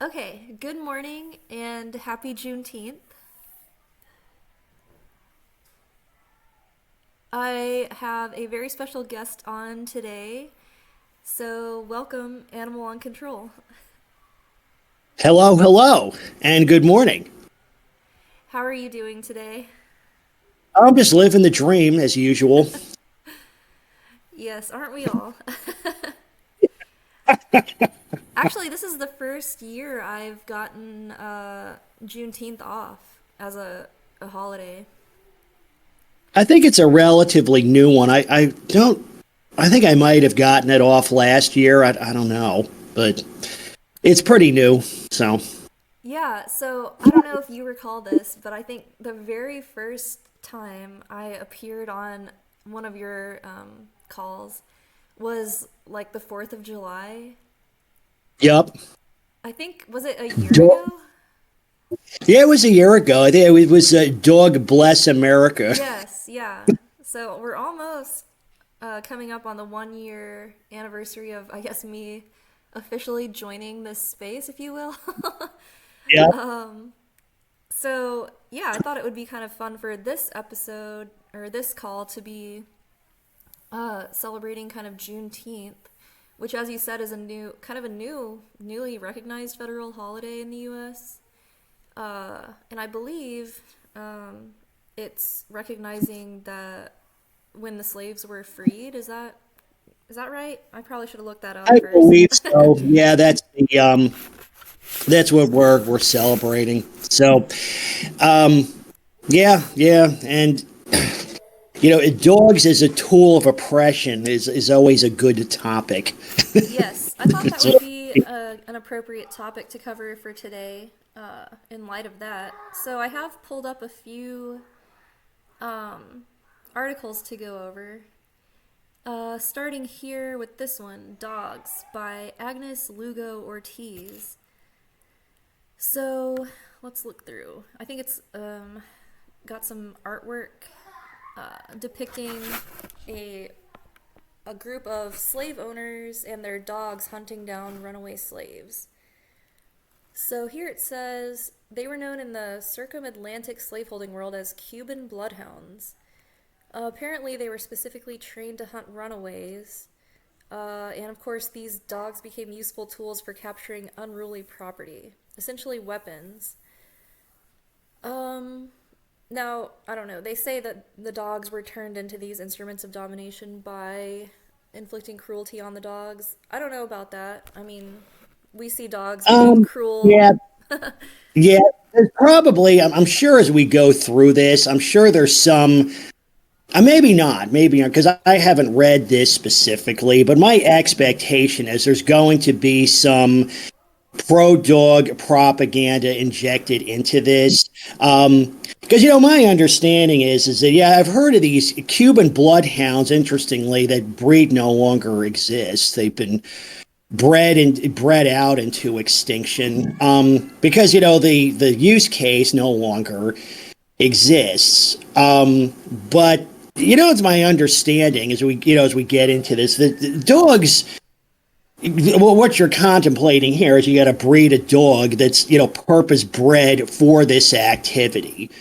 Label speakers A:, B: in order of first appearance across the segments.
A: Okay, good morning and happy Juneteenth. I have a very special guest on today, so welcome, Animal on Control.
B: Hello, hello, and good morning.
A: How are you doing today?
B: I'm just living the dream as usual.
A: Yes, aren't we all? Actually, this is the first year I've gotten Juneteenth off as a holiday.
B: I think it's a relatively new one. I don't, I think I might have gotten it off last year. I don't know, but it's pretty new. So,
A: Yeah, so I don't know if you recall this, but I think the very first time I appeared on one of your calls was like the 4th of July.
B: yep.
A: I think, was it a year
B: Do-
A: ago?
B: yeah, it was a year ago. I think it was Dog Bless America.
A: Yes, yeah. So we're almost coming up on the 1 year anniversary of, I guess, me officially joining this space, if you will.
B: Yeah.
A: So, yeah, I thought it would be kind of fun for this episode or this call to be celebrating kind of Juneteenth, which, as you said, is newly recognized federal holiday in the U.S. And I believe it's recognizing that when the slaves were freed. Is that right? I probably should have looked that up
B: I
A: first.
B: believe so. Yeah, that's what we're celebrating. So, um, yeah, and dogs as a tool of oppression is always a good topic.
A: Yes, I thought that
B: So,
A: would be an appropriate topic to cover for today in light of that. So I have pulled up a few articles to go over. Starting here with this one, Dogs by Agnes Lugo Ortiz. So let's look through. I think it's got some artwork depicting a a group of slave owners and their dogs hunting down runaway slaves. So here it says they were known in the circum-Atlantic slaveholding world as Cuban bloodhounds. Apparently, they were specifically trained to hunt runaways, and of course, these dogs became useful tools for capturing unruly property, essentially weapons. Um, Now, I don't know. They say that the dogs were turned into these instruments of domination by inflicting cruelty on the dogs. I don't know about that. I mean, we see dogs being
B: um,
A: cruel.
B: yeah, yeah. There's probably, I'm sure as we go through this, I'm sure there's some. Maybe not, because I haven't read this specifically, but my expectation is there's going to be some pro dog propaganda injected into this. Because my understanding is that yeah, I've heard of these Cuban bloodhounds. Interestingly, that breed no longer exists. They've been bred out into extinction because the use case no longer exists. But it's my understanding as we get into this, the dogs. Well, what you're contemplating here is you got to breed a dog that's purpose bred for this activity,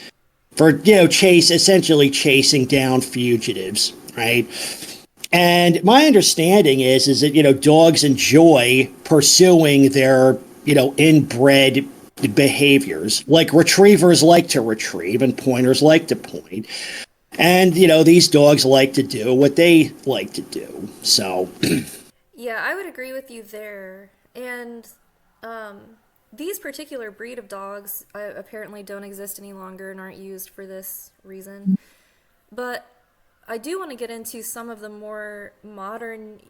B: for essentially chasing down fugitives, right? And my understanding is that dogs enjoy pursuing their inbred behaviors. Like retrievers like to retrieve and pointers like to point. And these dogs like to do what they like to do. So,
A: Yeah, I would agree with you there. And um, these particular breed of dogs apparently don't exist any longer and aren't used for this reason. But I do want to get into some of the more modern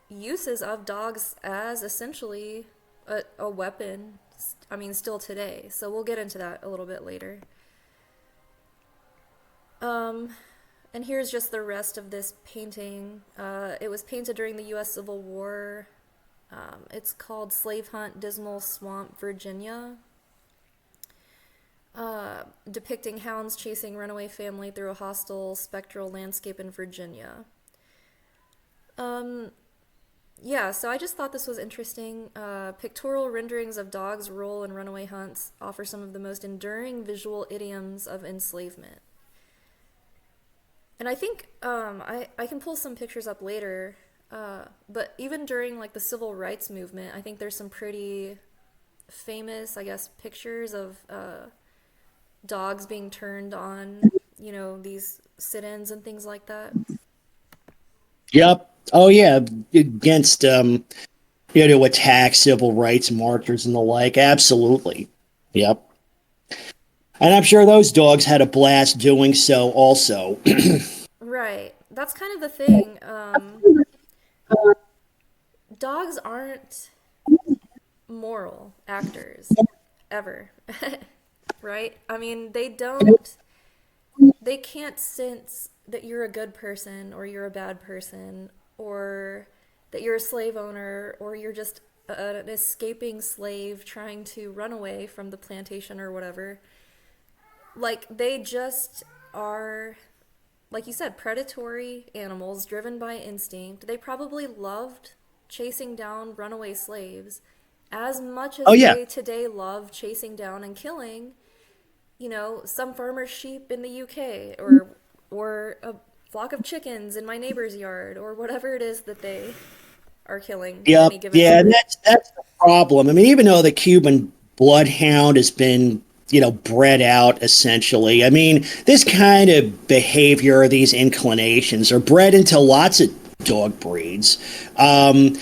A: uses of dogs as essentially a weapon. I mean, still today. So we'll get into that a little bit later. Um, and here's just the rest of this painting. It was painted during the U.S. Civil War. It's called Slave Hunt, Dismal Swamp, Virginia, depicting hounds chasing runaway family through a hostile, spectral landscape in Virginia. Um, Yeah, so I just thought this was interesting. Pictorial renderings of dogs' role in runaway hunts offer some of the most enduring visual idioms of enslavement. And I think I can pull some pictures up later, but even during like the civil rights movement, I think there's some pretty famous, I guess, pictures of dogs being turned on, these sit-ins and things like that.
B: Yep. Oh yeah, against to attack civil rights marchers and the like. Absolutely. Yep. And I'm sure those dogs had a blast doing so also.
A: Right. That's kind of the thing. Dogs aren't moral actors ever. Right? I mean, they can't sense that you're a good person or you're a bad person or that you're a slave owner or you're just an escaping slave trying to run away from the plantation or whatever. Like, they just are, like you said, predatory animals driven by instinct. They probably loved chasing down runaway slaves as much
B: Oh
A: as
B: yeah.
A: they today love chasing down and killing, some farmer's sheep in the UK or a flock of chickens in my neighbor's yard or whatever it is that they are killing at
B: Yep.
A: any given
B: Yeah, and
A: moment.
B: that's the problem. I mean, even though the Cuban bloodhound has been, bred out essentially. I mean, this kind of behavior, these inclinations are bred into lots of dog breeds. And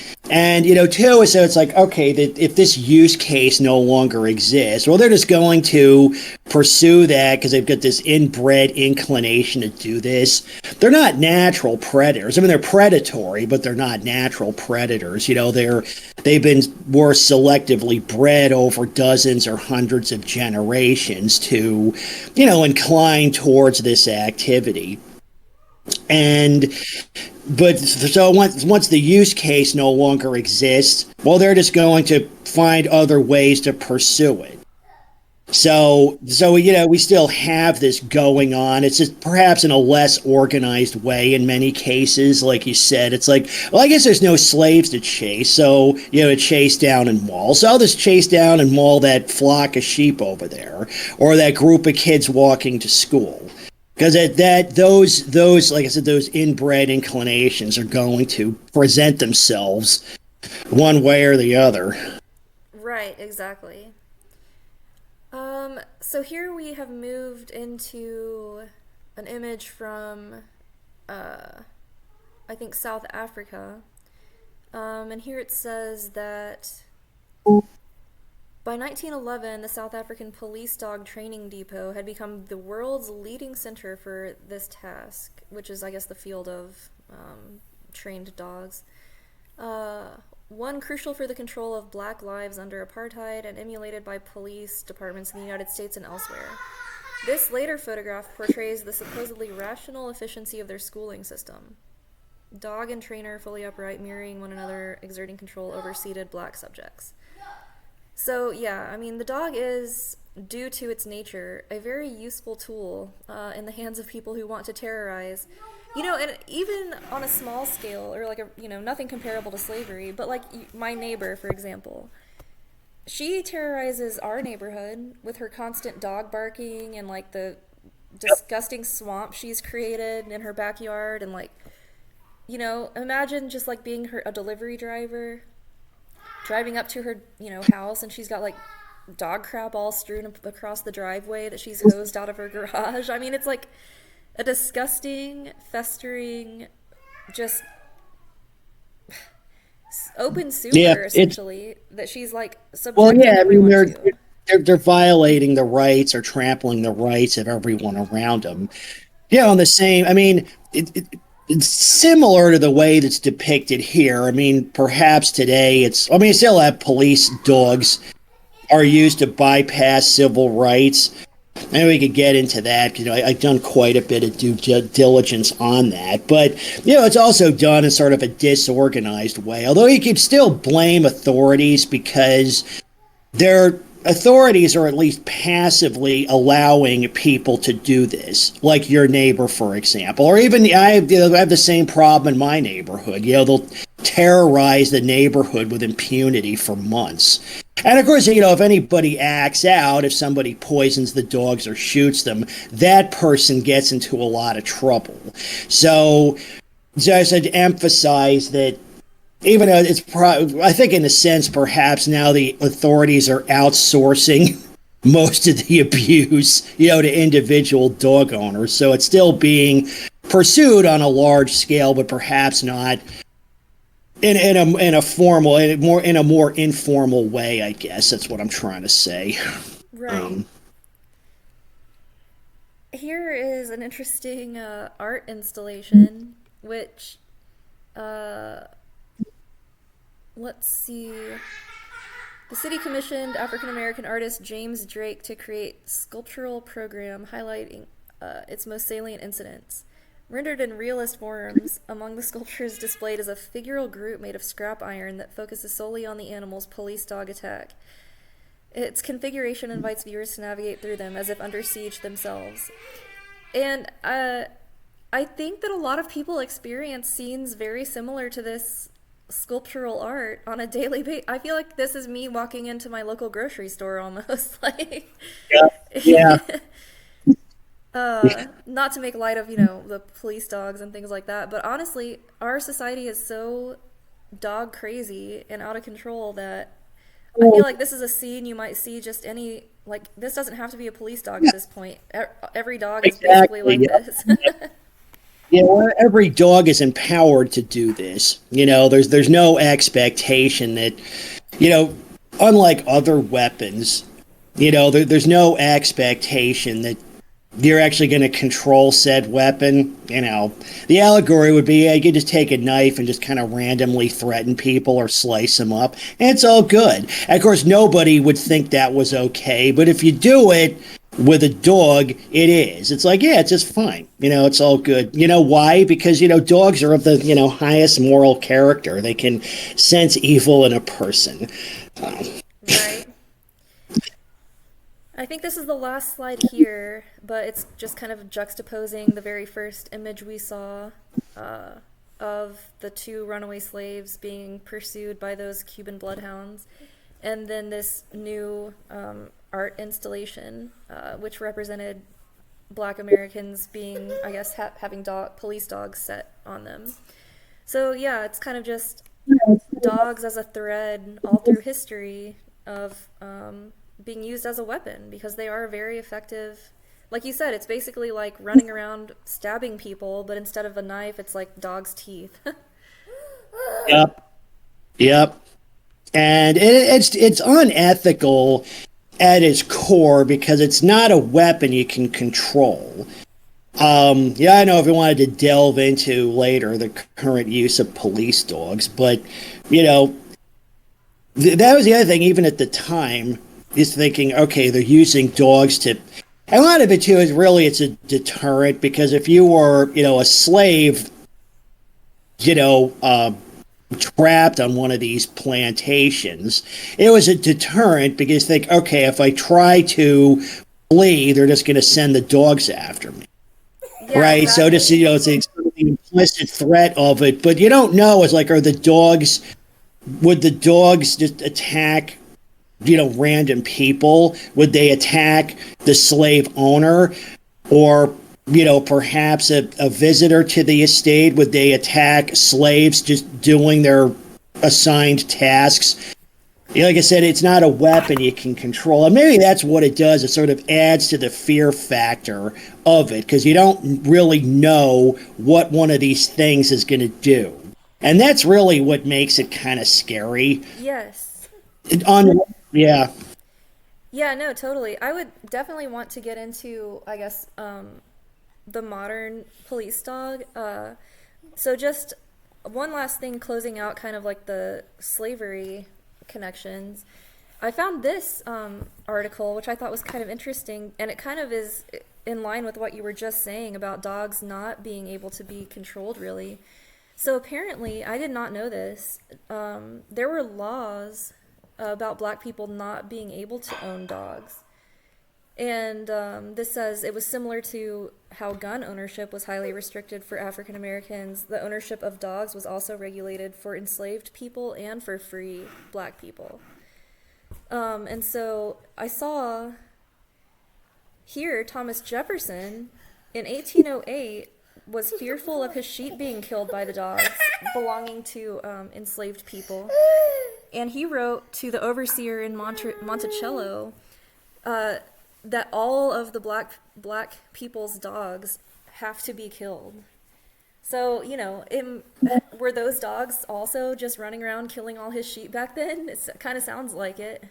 B: too, so it's like, okay, that if this use case no longer exists, well, they're just going to pursue that because they've got this inbred inclination to do this. They're not natural predators. I mean, they're predatory, but they're not natural predators. They've been more selectively bred over dozens or hundreds of generations to, incline towards this activity. And but so once the use case no longer exists, well, they're just going to find other ways to pursue it. So we still have this going on. It's just perhaps in a less organized way in many cases. Like you said, it's like, well, I guess there's no slaves to chase, so to chase down and maul. So I'll just chase down and maul that flock of sheep over there, or that group of kids walking to school. Because those like I said, those inbred inclinations are going to present themselves one way or the other.
A: Right, exactly. So here we have moved into an image from, I think, South Africa. And here it says that by 1911, the South African police dog training depot had become the world's leading center for this task, which is, I guess, the field of trained dogs. One crucial for the control of black lives under apartheid and emulated by police departments in the United States and elsewhere. This later photograph portrays the supposedly rational efficiency of their schooling system. Dog and trainer fully upright, mirroring one another, exerting control over seated black subjects. So, yeah, I mean, the dog is, due to its nature, a very useful tool in the hands of people who want to terrorize. And even on a small scale, or like nothing comparable to slavery, but like my neighbor, for example, she terrorizes our neighborhood with her constant dog barking and like the disgusting swamp she's created in her backyard. And like, imagine just like being a delivery driver, driving up to her, house, and she's got like dog crap all strewn across the driveway that she's hosed out of her garage. I mean, it's like a disgusting, festering, just open
B: Yeah,
A: sewer,
B: it's
A: essentially, that she's like
B: well,
A: subjecting
B: yeah. I mean,
A: everyone to.
B: they're violating the rights or trampling the rights of everyone around them. Yeah, on the same. I mean, it's similar to the way that's depicted here. I mean, perhaps today it's. I mean, you still have police dogs are used to bypass civil rights. Maybe we could get into that because I've done quite a bit of due diligence on that. But it's also done in sort of a disorganized way. Although you could still blame authorities because their authorities are at least passively allowing people to do this, like your neighbor, for example, or even I have the same problem in my neighborhood. They'll terrorize the neighborhood with impunity for months. And of course, if anybody acts out, if somebody poisons the dogs or shoots them, that person gets into a lot of trouble. So I said to emphasize that even though I think in a sense, perhaps now the authorities are outsourcing most of the abuse, to individual dog owners. So it's still being pursued on a large scale, but perhaps not in a more informal way. I guess that's what I'm trying to say.
A: Right. Here is an interesting art installation, which, let's see. The city commissioned African American artist James Drake to create sculptural program highlighting its most salient incidents. Rendered in realist forms, among the sculptures displayed is a figural group made of scrap iron that focuses solely on the animal's police dog attack. Its configuration invites viewers to navigate through them as if under siege themselves. And I think that a lot of people experience scenes very similar to this sculptural art on a daily basis. I feel like this is me walking into my local grocery store almost. Like,
B: Yeah.
A: not to make light of, the police dogs and things like that, but honestly, our society is so dog crazy and out of control that I feel like this is a scene you might see just like, this doesn't have to be a police dog at this point. Every dog is basically like this.
B: Well, every dog is empowered to do this. There's no expectation that, unlike other weapons, there's no expectation that you're actually going to control said weapon. The allegory would be, you could just take a knife and just kind of randomly threaten people or slice them up, and it's all good. And of course, nobody would think that was okay, but if you do it with a dog, it is. It's like, yeah, it's just fine. It's all good. Why? Because, dogs are of the, highest moral character. They can sense evil in a person.
A: Right. I think this is the last slide here, but it's just kind of juxtaposing the very first image we saw of the two runaway slaves being pursued by those Cuban bloodhounds, and then this new art installation, which represented Black Americans being, I guess, having police dogs set on them. So yeah, it's kind of just dogs as a thread all through history of being used as a weapon, because they are very effective. Like you said, it's basically like running around stabbing people, but instead of a knife, it's like dog's teeth.
B: Yep. And it's unethical at its core because it's not a weapon you can control. I know if we wanted to delve into later the current use of police dogs, but that was the other thing. Even at the time, is thinking, okay, they're using dogs to. And a lot of it too is really it's a deterrent, because if you were a slave, trapped on one of these plantations, it was a deterrent because think, okay, if I try to flee, they're just going to send the dogs after me.
A: Yeah,
B: right.
A: exactly.
B: So just, it's the implicit threat of it, but you don't know. It's like, would the dogs just attack, random people? Would they attack the slave owner, or perhaps a visitor to the estate? Would they attack slaves just doing their assigned tasks? Like I said, it's not a weapon you can control. And maybe that's what it does. It sort of adds to the fear factor of it, because you don't really know what one of these things is going to do. And that's really what makes it kind of scary.
A: Yes.
B: Yeah.
A: Yeah, no, totally. I would definitely want to get into, I guess, the modern police dog. So just one last thing, closing out kind of like the slavery connections. I found this article, which I thought was kind of interesting, and it kind of is in line with what you were just saying about dogs not being able to be controlled, really. So apparently, I did not know this, there were laws about Black people not being able to own dogs. And this says it was similar to how gun ownership was highly restricted for African Americans. The ownership of dogs was also regulated for enslaved people and for free black people. And so I saw here Thomas Jefferson in 1808 was fearful of his sheep being killed by the dogs belonging to enslaved people. And he wrote to the overseer in Monticello that all of the black people's dogs have to be killed. So, were those dogs also just running around killing all his sheep back then? It kind of sounds like it.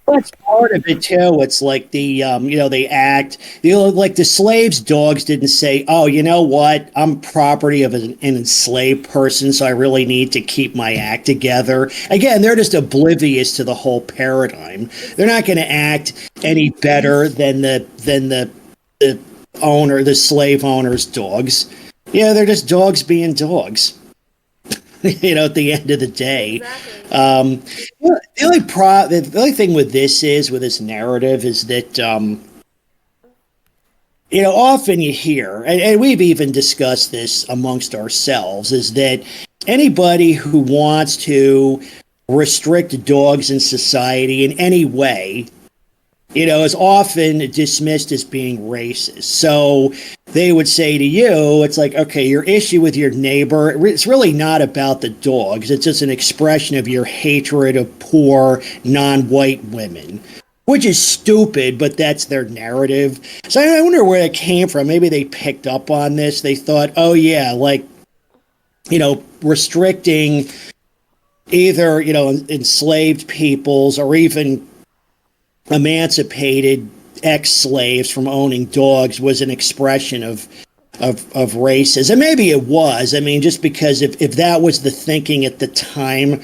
B: That's part of it too. It's like they act, like the slaves' dogs didn't say, "Oh, you know what? I'm property of an enslaved person, so I really need to keep my act together." Again, they're just oblivious to the whole paradigm. They're not going to act any better than the owner, the slave owner's dogs. Yeah, they're just dogs being dogs. At the end of the day.
A: Exactly.
B: The only thing with this narrative is that, often you hear, and we've even discussed this amongst ourselves, is that anybody who wants to restrict dogs in society in any way, is often dismissed as being racist. So they would say to you, it's like, okay, your issue with your neighbor, it's really not about the dogs. It's just an expression of your hatred of poor, non-white women, which is stupid, but that's their narrative. So I wonder where it came from. Maybe they picked up on this. They thought, oh, yeah, restricting either, enslaved peoples or even emancipated ex-slaves from owning dogs was an expression of racism. Maybe it was. I mean, just because if that was the thinking at the time,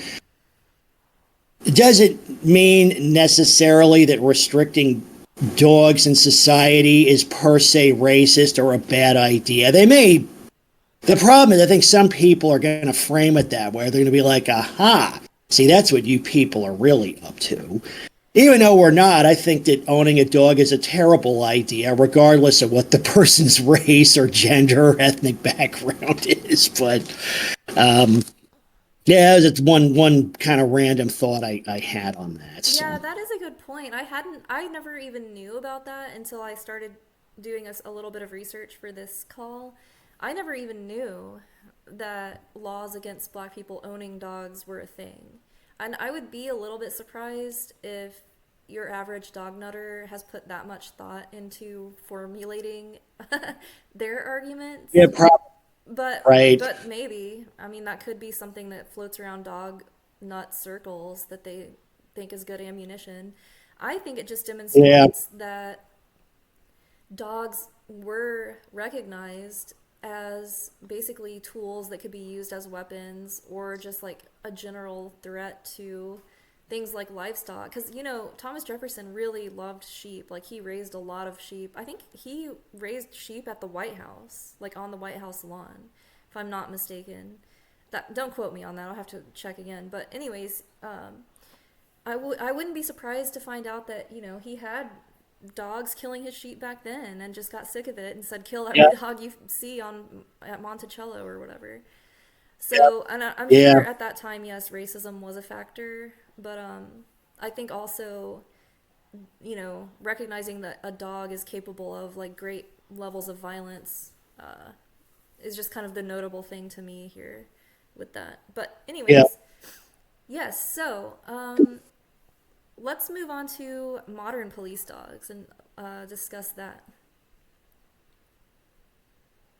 B: it doesn't mean necessarily that restricting dogs in society is per se racist or a bad idea. The problem is I think some people are going to frame it that way. They're going to be like, aha, see, that's what you people are really up to. Even though we're not, I think that owning a dog is a terrible idea, regardless of what the person's race or gender or ethnic background is. But, yeah, that's one kind of random thought I had on that. So.
A: Yeah, that is a good point. I never even knew about that until I started doing a little bit of research for this call. I never even knew that laws against black people owning dogs were a thing. And I would be a little bit surprised if your average dog nutter has put that much thought into formulating their arguments.
B: Yeah, probably.
A: But
B: Right.
A: but maybe. I mean, that could be something that floats around dog nut circles that they think is good ammunition. I think it just
B: Yeah.
A: demonstrates that dogs were recognized as basically tools that could be used as weapons or just like a general threat to things like livestock. Because, Thomas Jefferson really loved sheep. Like, he raised a lot of sheep. I think he raised sheep at the White House, like on the White House lawn, if I'm not mistaken. Don't quote me on that. I'll have to check again. But anyways, I wouldn't be surprised to find out that, he had dogs killing his sheep back then and just got sick of it and said, kill every
B: Yeah.
A: dog you see at Monticello or whatever. So, and I'm
B: Yeah.
A: sure at that time, yes, racism was a factor, but I think also, recognizing that a dog is capable of like great levels of violence is just kind of the notable thing to me here with that. But
B: Yeah.
A: anyways, yes, so let's move on to modern police dogs and discuss that.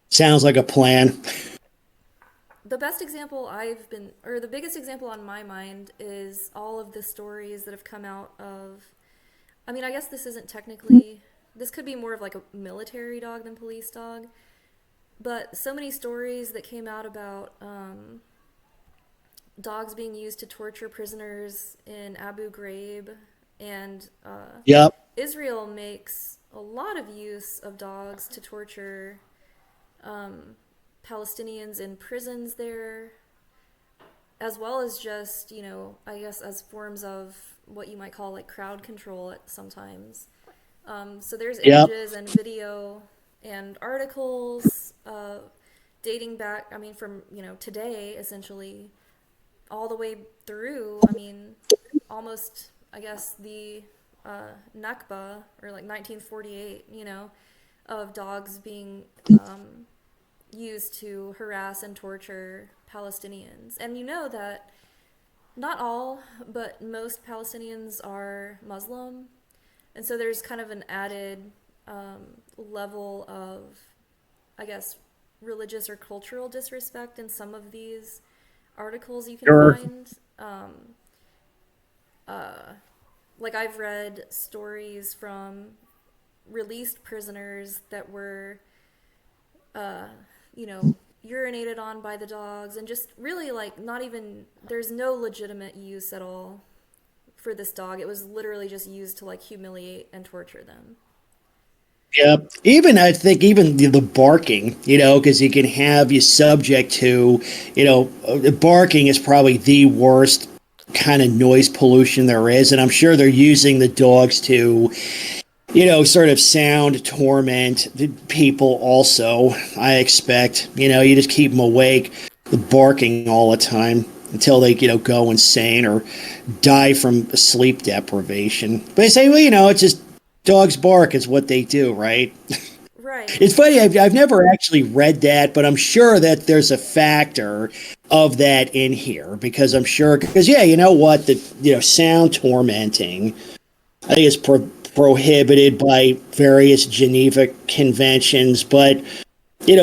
B: Sounds like a plan.
A: The best example or the biggest example on my mind is all of the stories that have come out of, I mean, I guess this could be more of like a military dog than police dog, but so many stories that came out about dogs being used to torture prisoners in Abu Ghraib, and
B: Yep.
A: Israel makes a lot of use of dogs to torture Palestinians in prisons there, as well as just, I guess as forms of what you might call like crowd control at sometimes. So there's
B: Yep.
A: images and video and articles dating back, I mean, from, today, essentially, all the way through, I mean, almost, I guess, the Nakba, or like 1948, of dogs being used to harass and torture Palestinians. And you know that not all, but most Palestinians are Muslim. And so there's kind of an added level of, I guess, religious or cultural disrespect in some of these articles you can
B: Sure.
A: find. Like, I've read stories from released prisoners that were, uh, you know, urinated on by the dogs, and just really, like, not even, there's no legitimate use at all for this dog. It was literally just used to, like, humiliate and torture them.
B: Yep. Even I think even the barking, because you can have you subject to, barking is probably the worst kind of noise pollution there is, and I'm sure they're using the dogs to, sort of sound torment the people. Also, I expect, you just keep them awake, barking all the time until they, go insane or die from sleep deprivation. But they say, well, it's just dogs bark is what they do, right?
A: Right.
B: It's funny. I've never actually read that, but I'm sure that there's a factor of that in here because I'm sure because yeah, you know what the sound tormenting I think is prohibited by various Geneva conventions, but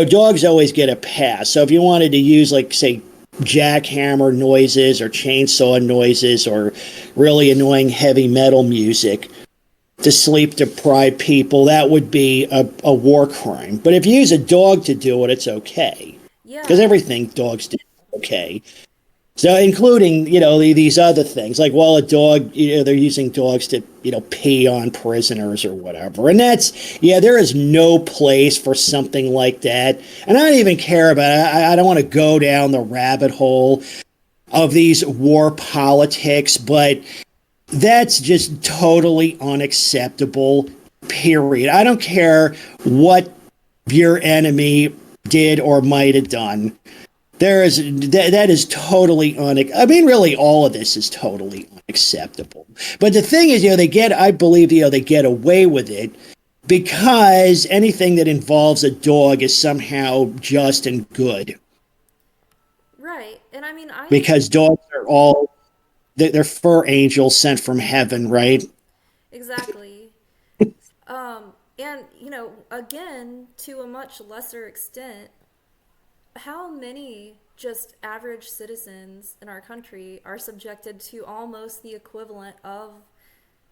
B: dogs always get a pass. So if you wanted to use like say jackhammer noises or chainsaw noises or really annoying heavy metal music to sleep deprived people, that would be a war crime. But if you use a dog to do it, it's okay. Because
A: Yeah.
B: everything dogs do is okay. So including, these other things, like, well, a dog, they're using dogs to, pee on prisoners or whatever. And that's, yeah, there is no place for something like that. And I don't even care about it. I don't want to go down the rabbit hole of these war politics, but that's just totally unacceptable, period. I don't care what your enemy did or might have done. That is totally I mean, really, all of this is totally unacceptable. But the thing is, I believe, they get away with it because anything that involves a dog is somehow just and good.
A: Right. And I mean,
B: Because dogs are all they're fur angels sent from heaven, right?
A: exactly. And, again, to a much lesser extent, how many just average citizens in our country are subjected to almost the equivalent of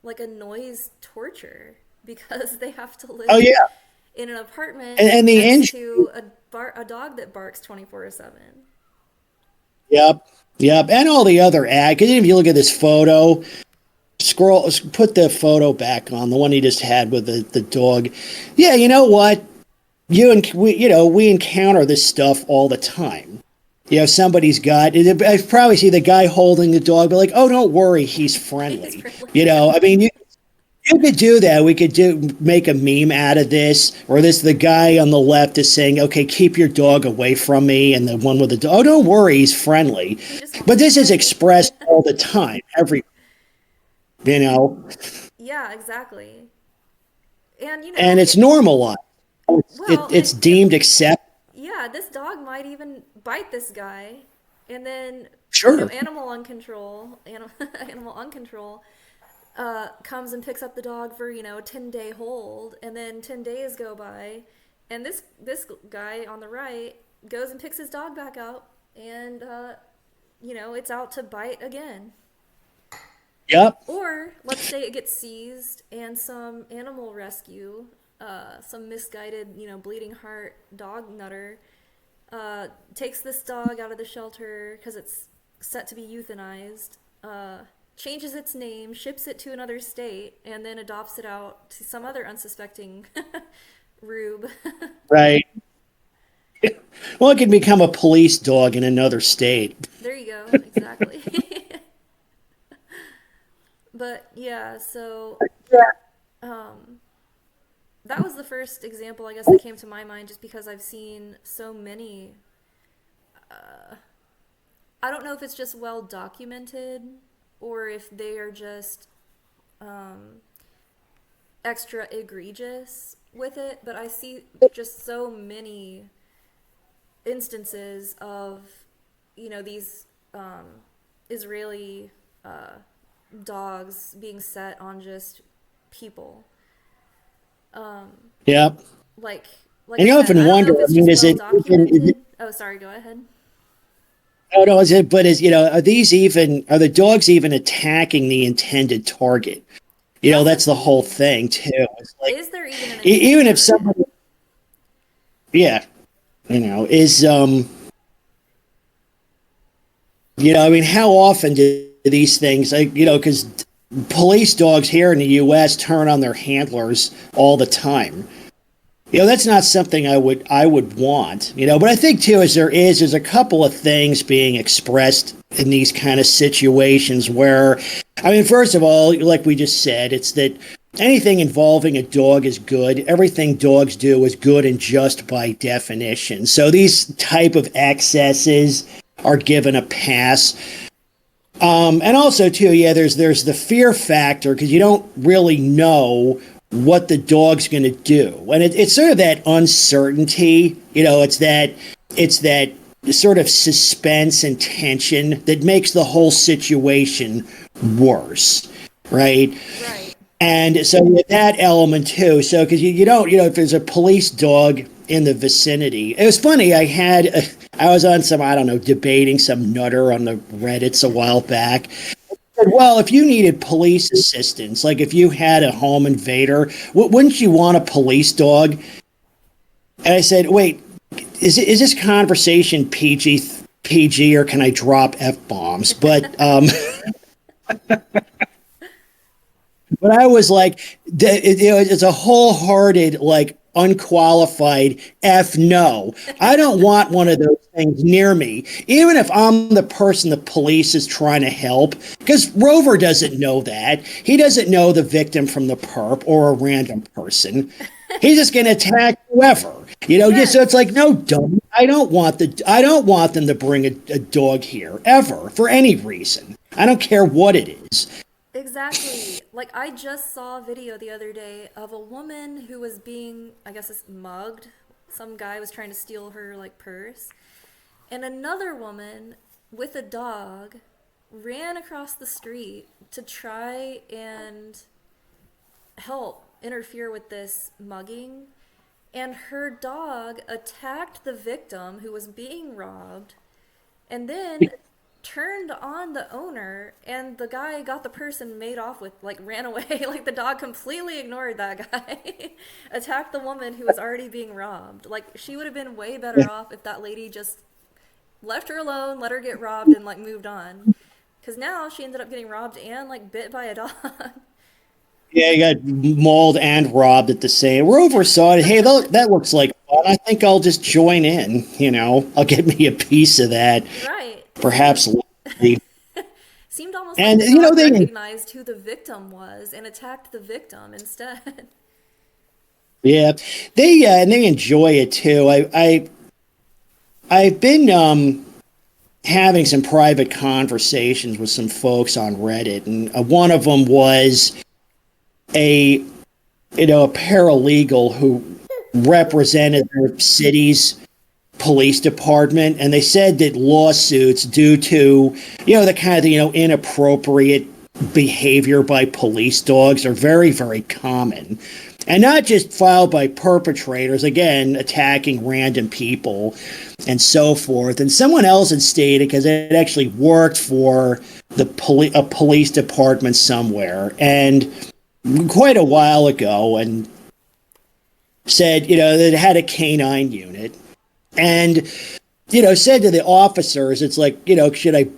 A: like a noise torture because they have to
B: Oh
A: live
B: yeah,
A: in an apartment
B: and the
A: next
B: injury.
A: to a dog that barks 24/7.
B: Yep, yep, and all the other ad. Because if you look at this photo, put the photo back on the one he just had with the dog. Yeah, you know what? We encounter this stuff all the time. Somebody's got. I probably see the guy holding the dog, but like, oh, don't worry, he's
A: He's
B: friendly.
A: friendly.
B: I mean, you could do that. We could make a meme out of this, or the guy on the left is saying, "Okay, keep your dog away from me," and the one with the dog, oh, don't worry, he's friendly.
A: He just wants
B: But
A: to
B: this is
A: play.
B: expressed all the time, you know,
A: Yeah, exactly. And
B: and it's normalized.
A: well,
B: It's deemed accept.
A: yeah, this dog might even bite this guy, and then
B: Sure.
A: animal uncontrol comes and picks up the dog for a 10-day hold, and then 10 days go by, and this guy on the right goes and picks his dog back up, and it's out to bite again.
B: Yep.
A: Or let's say it gets seized and some animal rescue, some misguided, bleeding heart dog nutter, takes this dog out of the shelter because it's set to be euthanized, changes its name, ships it to another state, and then adopts it out to some other unsuspecting rube.
B: Right. Well, it can become a police dog in another state.
A: There you go, exactly. But yeah, so
B: Yeah.
A: that was the first example, I guess, that came to my mind, just because I've seen so many. I don't know if it's just well documented or if they are just extra egregious with it, but I see just so many instances of, these Israeli dogs being set on just people.
B: Yep.
A: Like,
B: And
A: I
B: you
A: said,
B: often
A: I don't know
B: wonder,
A: if
B: I
A: it's
B: mean,
A: just
B: is
A: well
B: it even, is
A: documented.
B: it,
A: Oh, sorry, go ahead.
B: oh no, is it, but are the dogs even attacking the intended target?
A: That's the
B: That's the whole
A: thing.
B: thing too. It's like,
A: Is there even an intended
B: even if
A: target?
B: somebody, yeah, is, I mean, how often do these things, like, because police dogs here in the U.S. turn on their handlers all the time. That's not something I would want. But I think too, as there's a couple of things being expressed in these kind of situations where, I mean, first of all, like we just said, it's that anything involving a dog is good. Everything dogs do is good and just by definition. So these type of excesses are given a pass. And also too, yeah, there's the fear factor because you don't really know what the dog's going to do, and it's sort of that uncertainty. It's that sort of suspense and tension that makes the whole situation worse, right?
A: Right.
B: And so with that element too, so because you don't, if there's a police dog in the vicinity, it was funny. I was on some, I don't know, debating some nutter on the Reddits a while back. Said, well, if you needed police assistance, like if you had a home invader, wouldn't you want a police dog? And I said, wait, is this conversation PG, or can I drop F bombs? But I was like, it's a wholehearted, like, unqualified F no. I don't want one of those things near me, even if I'm the person the police is trying to help, because Rover doesn't know that. He doesn't know the victim from the perp or a random person. He's just going to attack whoever. Yeah, so it's
A: Yes.
B: like, no, dummy. I don't want them to bring a dog here ever for any reason. I don't care what it is.
A: Exactly. Like, I just saw a video the other day of a woman who was being, I guess it's mugged. Some guy was trying to steal her, like, purse. And another woman with a dog ran across the street to try and help interfere with this mugging. And her dog attacked the victim who was being robbed and then turned on the owner, and the guy got the purse and made off with, like, ran away. Like, the dog completely ignored that guy. Attacked the woman who was already being robbed. Like, she would have been way better off if that lady just left her alone, let her get robbed, and, like, moved on. Because now she ended up getting robbed and, like, bit by a dog.
B: Yeah, you got mauled and robbed at the same. Rover saw it. Hey, that looks like fun. I think I'll just join in. I'll get me a piece of that,
A: Right.
B: perhaps. Later.
A: Seemed almost like
B: And
A: the dog
B: they,
A: recognized who the victim was and attacked the victim instead.
B: yeah, and they enjoy it too. I've been having some private conversations with some folks on Reddit, and one of them was a a paralegal who represented their city's police department, and they said that lawsuits due to the kind of inappropriate behavior by police dogs are very, very common, and not just filed by perpetrators, again attacking random people and so forth. And someone else had stated, because it actually worked for a police department somewhere and quite a while ago, and said that it had a canine unit, and said to the officers, it's like, should I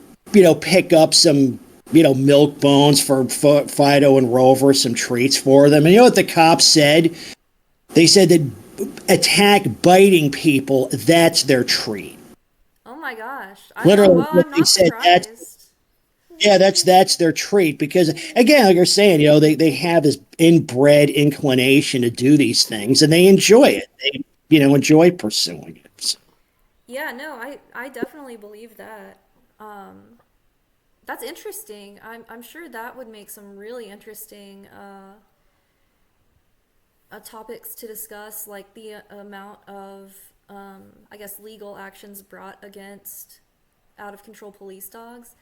B: pick up some milk bones for Fido and Rover, some treats for them? And you know what the cops said? They said that attack biting people, that's their treat.
A: Oh my gosh. I know.
B: Literally,
A: Well,
B: what
A: I'm
B: they
A: not
B: said, that's
A: surprised.
B: Yeah, that's their treat because again, like you're saying, they have this inbred inclination to do these things and they enjoy it. They, enjoy pursuing it.
A: Yeah, no, I definitely believe that. Um, that's interesting. I'm sure that would make some really interesting topics to discuss, like the amount of, I guess, legal actions brought against out of control police dogs.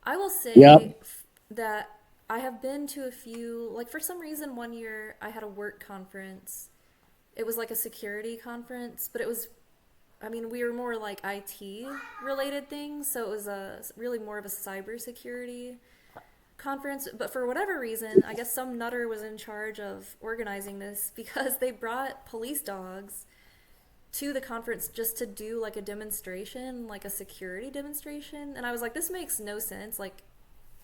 A: I will say
B: Yep.
A: that I have been to a few, like, for some reason, one year I had a work conference. It was like a security conference, but it was, I mean, we were more like IT related things, so it was really more of a cybersecurity conference. But for whatever reason, I guess some nutter was in charge of organizing this because they brought police dogs to the conference just to do like a demonstration, like a security demonstration. And I was like, this makes no sense. Like,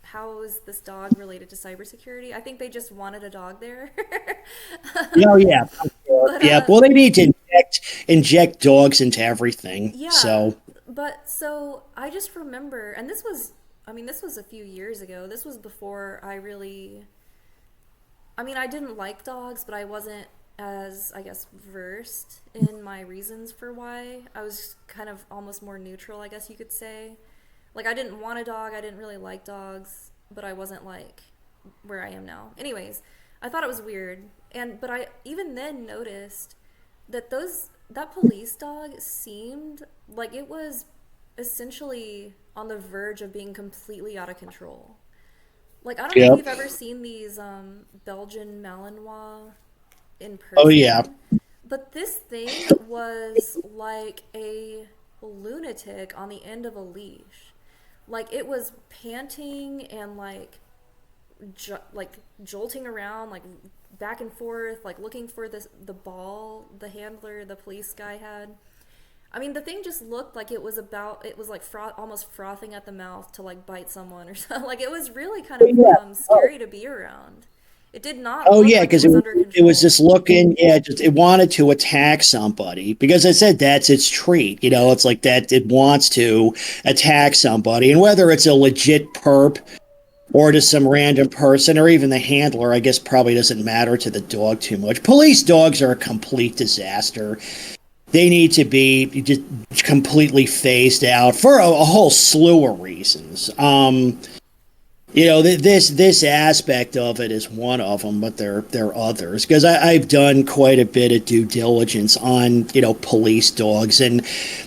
A: how is this dog related to cybersecurity? I think they just wanted a dog there.
B: Oh yeah. I'm sure.
A: But
B: Yeah. Well, they need to inject dogs into everything.
A: yeah,
B: So
A: but so I just remember, and this was, I mean, this was a few years ago. This was before I really, I mean, I didn't like dogs, but I wasn't as, I guess, versed in my reasons for why. I was kind of almost more neutral, I guess you could say. Like, I didn't want a dog, I didn't really like dogs, but I wasn't like where I am now. Anyways, I thought it was weird. But I even then noticed that that police dog seemed like it was essentially on the verge of being completely out of control. Like, I don't know if
B: yep.
A: you've ever seen these Belgian Malinois in
B: Oh yeah.
A: person, but this thing was like a lunatic on the end of a leash. Like, it was panting and like like jolting around, like back and forth, like looking for the ball the handler, the police guy had. I mean, the thing just looked like it was like almost frothing at the mouth to like bite someone or something. Like, it was really kind of
B: Yeah.
A: scary to be around. It did not
B: Oh
A: look
B: yeah,
A: like it
B: because
A: was under
B: it was
A: control.
B: just looking, yeah, just it wanted to attack somebody because I said that's its treat. It's like that it wants to attack somebody, and whether it's a legit perp or just some random person or even the handler, I guess probably doesn't matter to the dog too much. Police dogs are a complete disaster. They need to be just completely phased out for a whole slew of reasons. This aspect of it is one of them, but there are others because I've done quite a bit of due diligence on police dogs, and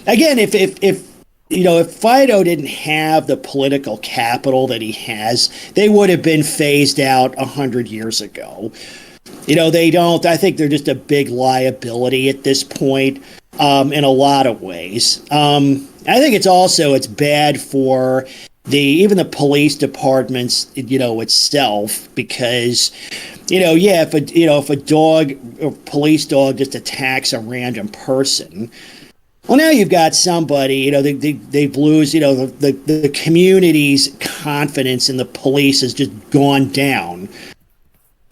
B: again, if Fido didn't have the political capital that he has, they would have been phased out 100 years ago. They don't. I think they're just a big liability at this point, in a lot of ways. I think it's bad for even the police departments, itself, because, yeah, if a dog, a police dog just attacks a random person, well, now you've got somebody, they've lose, the community's confidence in the police has just gone down,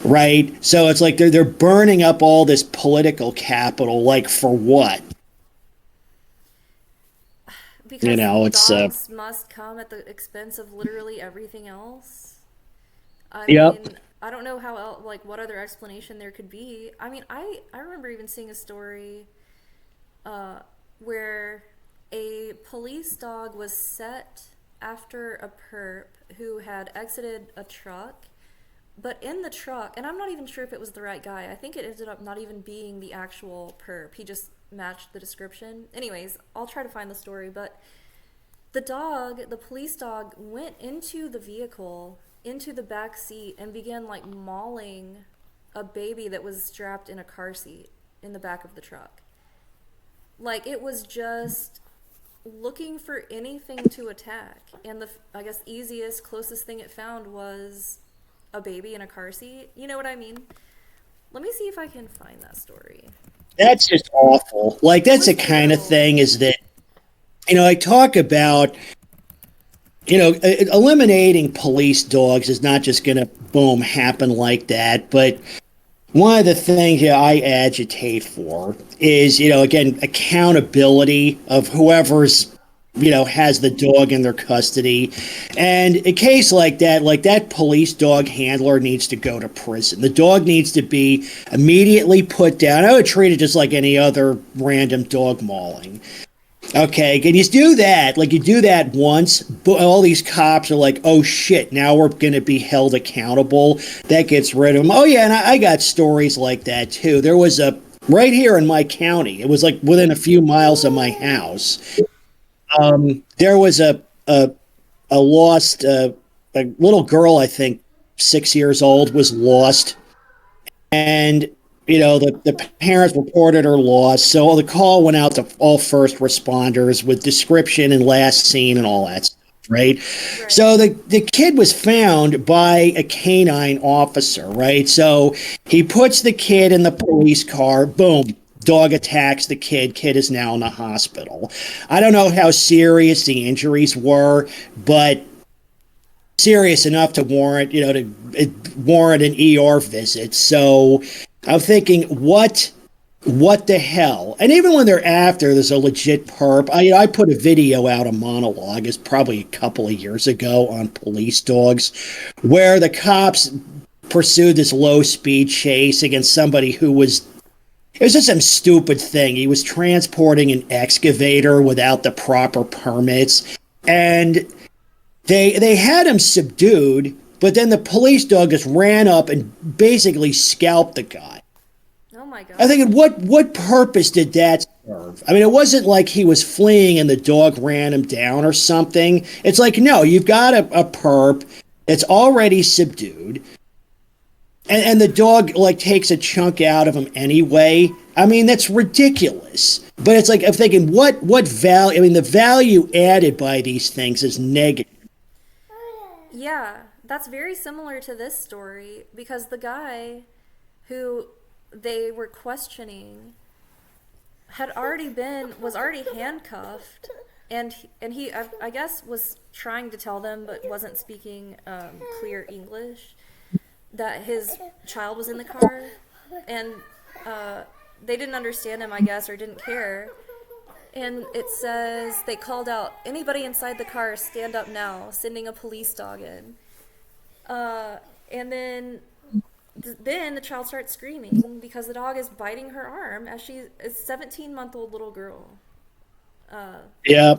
B: right? So it's like they're burning up all this political capital, like for what?
A: Because
B: It's
A: dogs must come at the expense of literally everything else. I
B: yep.
A: mean, I don't know how else, like, what other explanation there could be. I mean, I remember even seeing a story uh, where a police dog was set after a perp who had exited a truck, but in the truck, and I'm not even sure if it was the right guy. I think it ended up not even being the actual perp. He just matched the description. Anyways, I'll try to find the story, but the police dog, went into the vehicle, into the back seat, and began like mauling a baby that was strapped in a car seat in the back of the truck. Like, it was just looking for anything to attack, and I guess easiest, closest thing it found was a baby in a car seat. You know what I mean? Let me see if I can find that story.
B: That's just awful. Like,
A: It
B: that's
A: was
B: the kind of
A: brutal.
B: thing is that, I talk about, eliminating police dogs is not just going to, boom, happen like that. But one of the things that I agitate for is, again, accountability of whoever's, has the dog in their custody. And a case like that police dog handler needs to go to prison. The dog needs to be immediately put down. I would treat it just like any other random dog mauling. Okay, can you do that? Like, you do that once, but all these cops are like, oh shit, now we're going to be held accountable. That gets rid of them. Oh yeah, and I got stories like that too. There was right here in my county, it was like within a few miles of my house. There was a lost, a little girl, I think 6 years old, was lost. And the parents reported her lost, so the call went out to all first responders with description and last seen and all that stuff, right? So the kid was found by a canine officer, right? So he puts the kid in the police car, boom, dog attacks the kid. Kid is now in the hospital. I don't know how serious the injuries were, but serious enough to warrant, warrant an ER visit. So I'm thinking, what the hell? And even when they're after, there's a legit perp. I put a video out, a monologue, it's probably a couple of years ago, on police dogs, where the cops pursued this low-speed chase against somebody who was, it was just some stupid thing. He was transporting an excavator without the proper permits, and they had him subdued, but then the police dog just ran up and basically scalped the guy.
A: Oh my God.
B: I'm thinking, what purpose did that serve? I mean, it wasn't like he was fleeing and the dog ran him down or something. It's like, no, you've got a perp that's already subdued, and the dog takes a chunk out of him anyway. I mean, that's ridiculous. But it's like, I'm thinking, what value? I mean, the value added by these things is negative.
A: Yeah, that's very similar to this story, because the guy who they were questioning was already handcuffed, and he I guess was trying to tell them, but wasn't speaking clear English, that his child was in the car, and they didn't understand him, I guess, or didn't care. And it says they called out, anybody inside the car, stand up now, sending a police dog in. And then the child starts screaming because the dog is biting her arm as she is a 17-month-old little girl.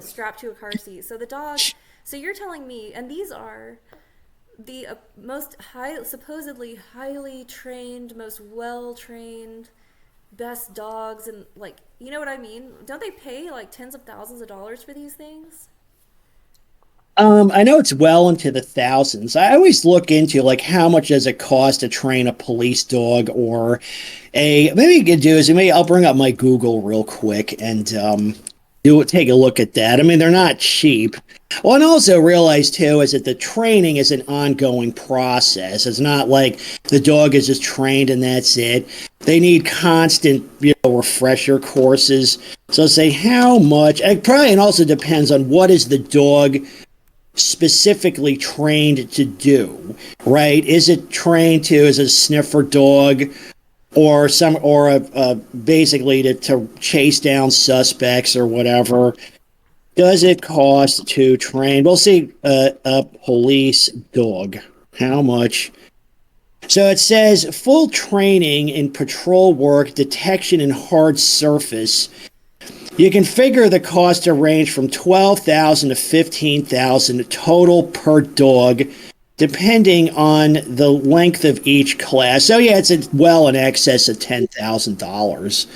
A: Strapped to a car seat. So the dog, so you're telling me, and these are the supposedly highly trained, most well-trained, best dogs, and you know what I mean? Don't they pay tens of thousands of dollars for these things?
B: I know it's well into the thousands. I always look into how much does it cost to train a police dog, or maybe you could do is maybe I'll bring up my Google real quick and take a look at that. I mean, they're not cheap. Well, and also realize too is that the training is an ongoing process. It's not like the dog is just trained and that's it. They need constant, refresher courses. So say how much, and also depends on what is the dog specifically trained to do, right? Is it trained to as a sniffer dog, or basically to chase down suspects or whatever? Does it cost to train? We'll see a police dog. How much? So it says full training in patrol work, detection, and hard surface. You can figure the cost to range from $12,000 to $15,000 total per dog, depending on the length of each class. So yeah, it's well in excess of $10,000.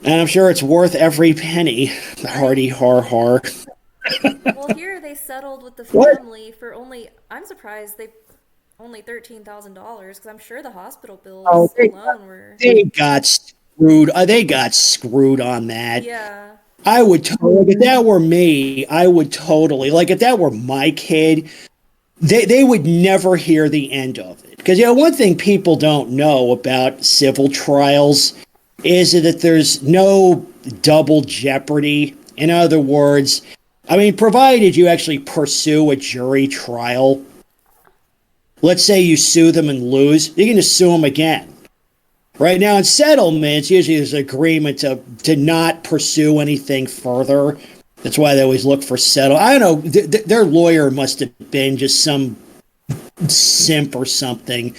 B: And I'm sure it's worth every penny. Hardy har har.
A: Well, here they settled with the family for I'm surprised only $13,000, because I'm sure the hospital bills alone were.
B: They got screwed. They got screwed on that.
A: Yeah.
B: I would totally, if that were me, I would totally, if that were my kid, they would never hear the end of it. Because, one thing people don't know about civil trials is that there's no double jeopardy. In other words, I mean, provided you actually pursue a jury trial, let's say you sue them and lose, you can just sue them again. Right now, in settlements, usually there's an agreement to not pursue anything further. That's why they always look for settle. I don't know. Their lawyer must have been just some simp or something.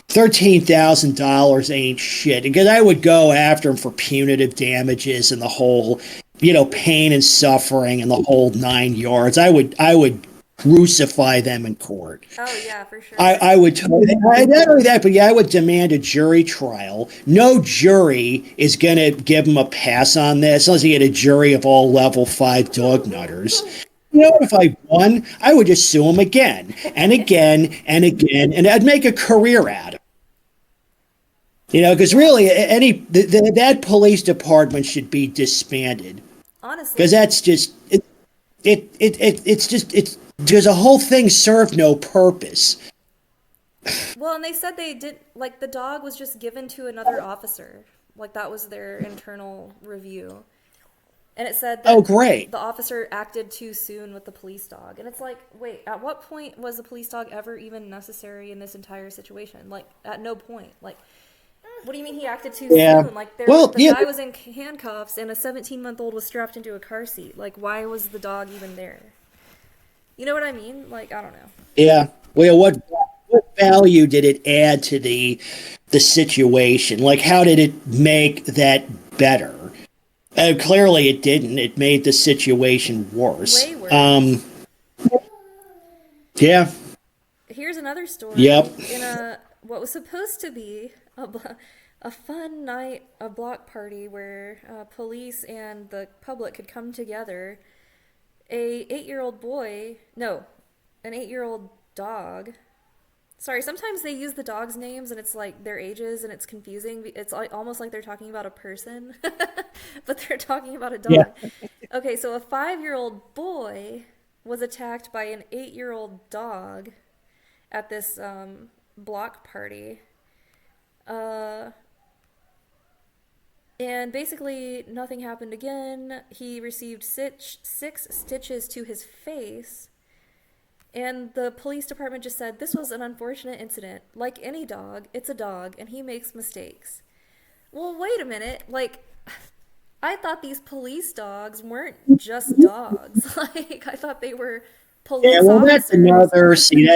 B: $13,000 ain't shit, because I would go after him for punitive damages and the whole, pain and suffering and the whole 9 yards. I would crucify them in court.
A: Oh yeah, for sure.
B: I would totally, not only that, but yeah, I would demand a jury trial. No jury is going to give them a pass on this unless you get a jury of all level 5 dog nutters. If I won, I would just sue them again and again and again, and I'd make a career out of it. Because really, that police department should be disbanded.
A: Honestly,
B: Because that's just it's because the whole thing served no purpose.
A: well, and they said they did, like, the dog was just given to another officer. Like, that was their internal review. And it said that
B: Oh, great.
A: the officer acted too soon with the police dog. And it's like, wait, at what point was the police dog ever even necessary in this entire situation? Like, at no point. Like, what do you mean he acted too
B: Yeah.
A: soon? Like,
B: Well,
A: the
B: yeah.
A: guy was in handcuffs and a 17-month-old was strapped into a car seat. Like, why was the dog even there? You know what I mean? Like, I don't know.
B: Yeah. Well, what value did it add to the situation? Like, how did it make that better? Clearly, it didn't. It made the situation worse.
A: Way worse.
B: Yeah.
A: Here's another story.
B: Yep.
A: In what was supposed to be a fun night, a block party where police and the public could come together, an 8-year-old dog. Sorry, sometimes they use the dogs' names and it's like their ages and it's confusing. It's like, almost like they're talking about a person, but they're talking about a dog.
B: Yeah.
A: Okay, so a 5-year-old boy was attacked by an 8-year-old dog at this block party. And basically, nothing happened again. He received 6 stitches to his face. And the police department just said, this was an unfortunate incident. Like any dog, it's a dog, and he makes mistakes. Well, wait a minute. Like, I thought these police dogs weren't just dogs. Like, I thought they were police
B: Yeah, well,
A: officers.
B: that's another. See,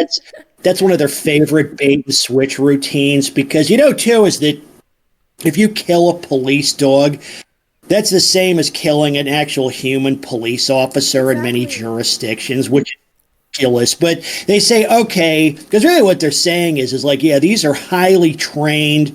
B: that's one of their favorite bait and switch routines, because too, is that if you kill a police dog, that's the same as killing an actual human police officer in many
A: Exactly.
B: jurisdictions, which is ridiculous. But they say, okay, because really what they're saying is like, yeah, these are highly trained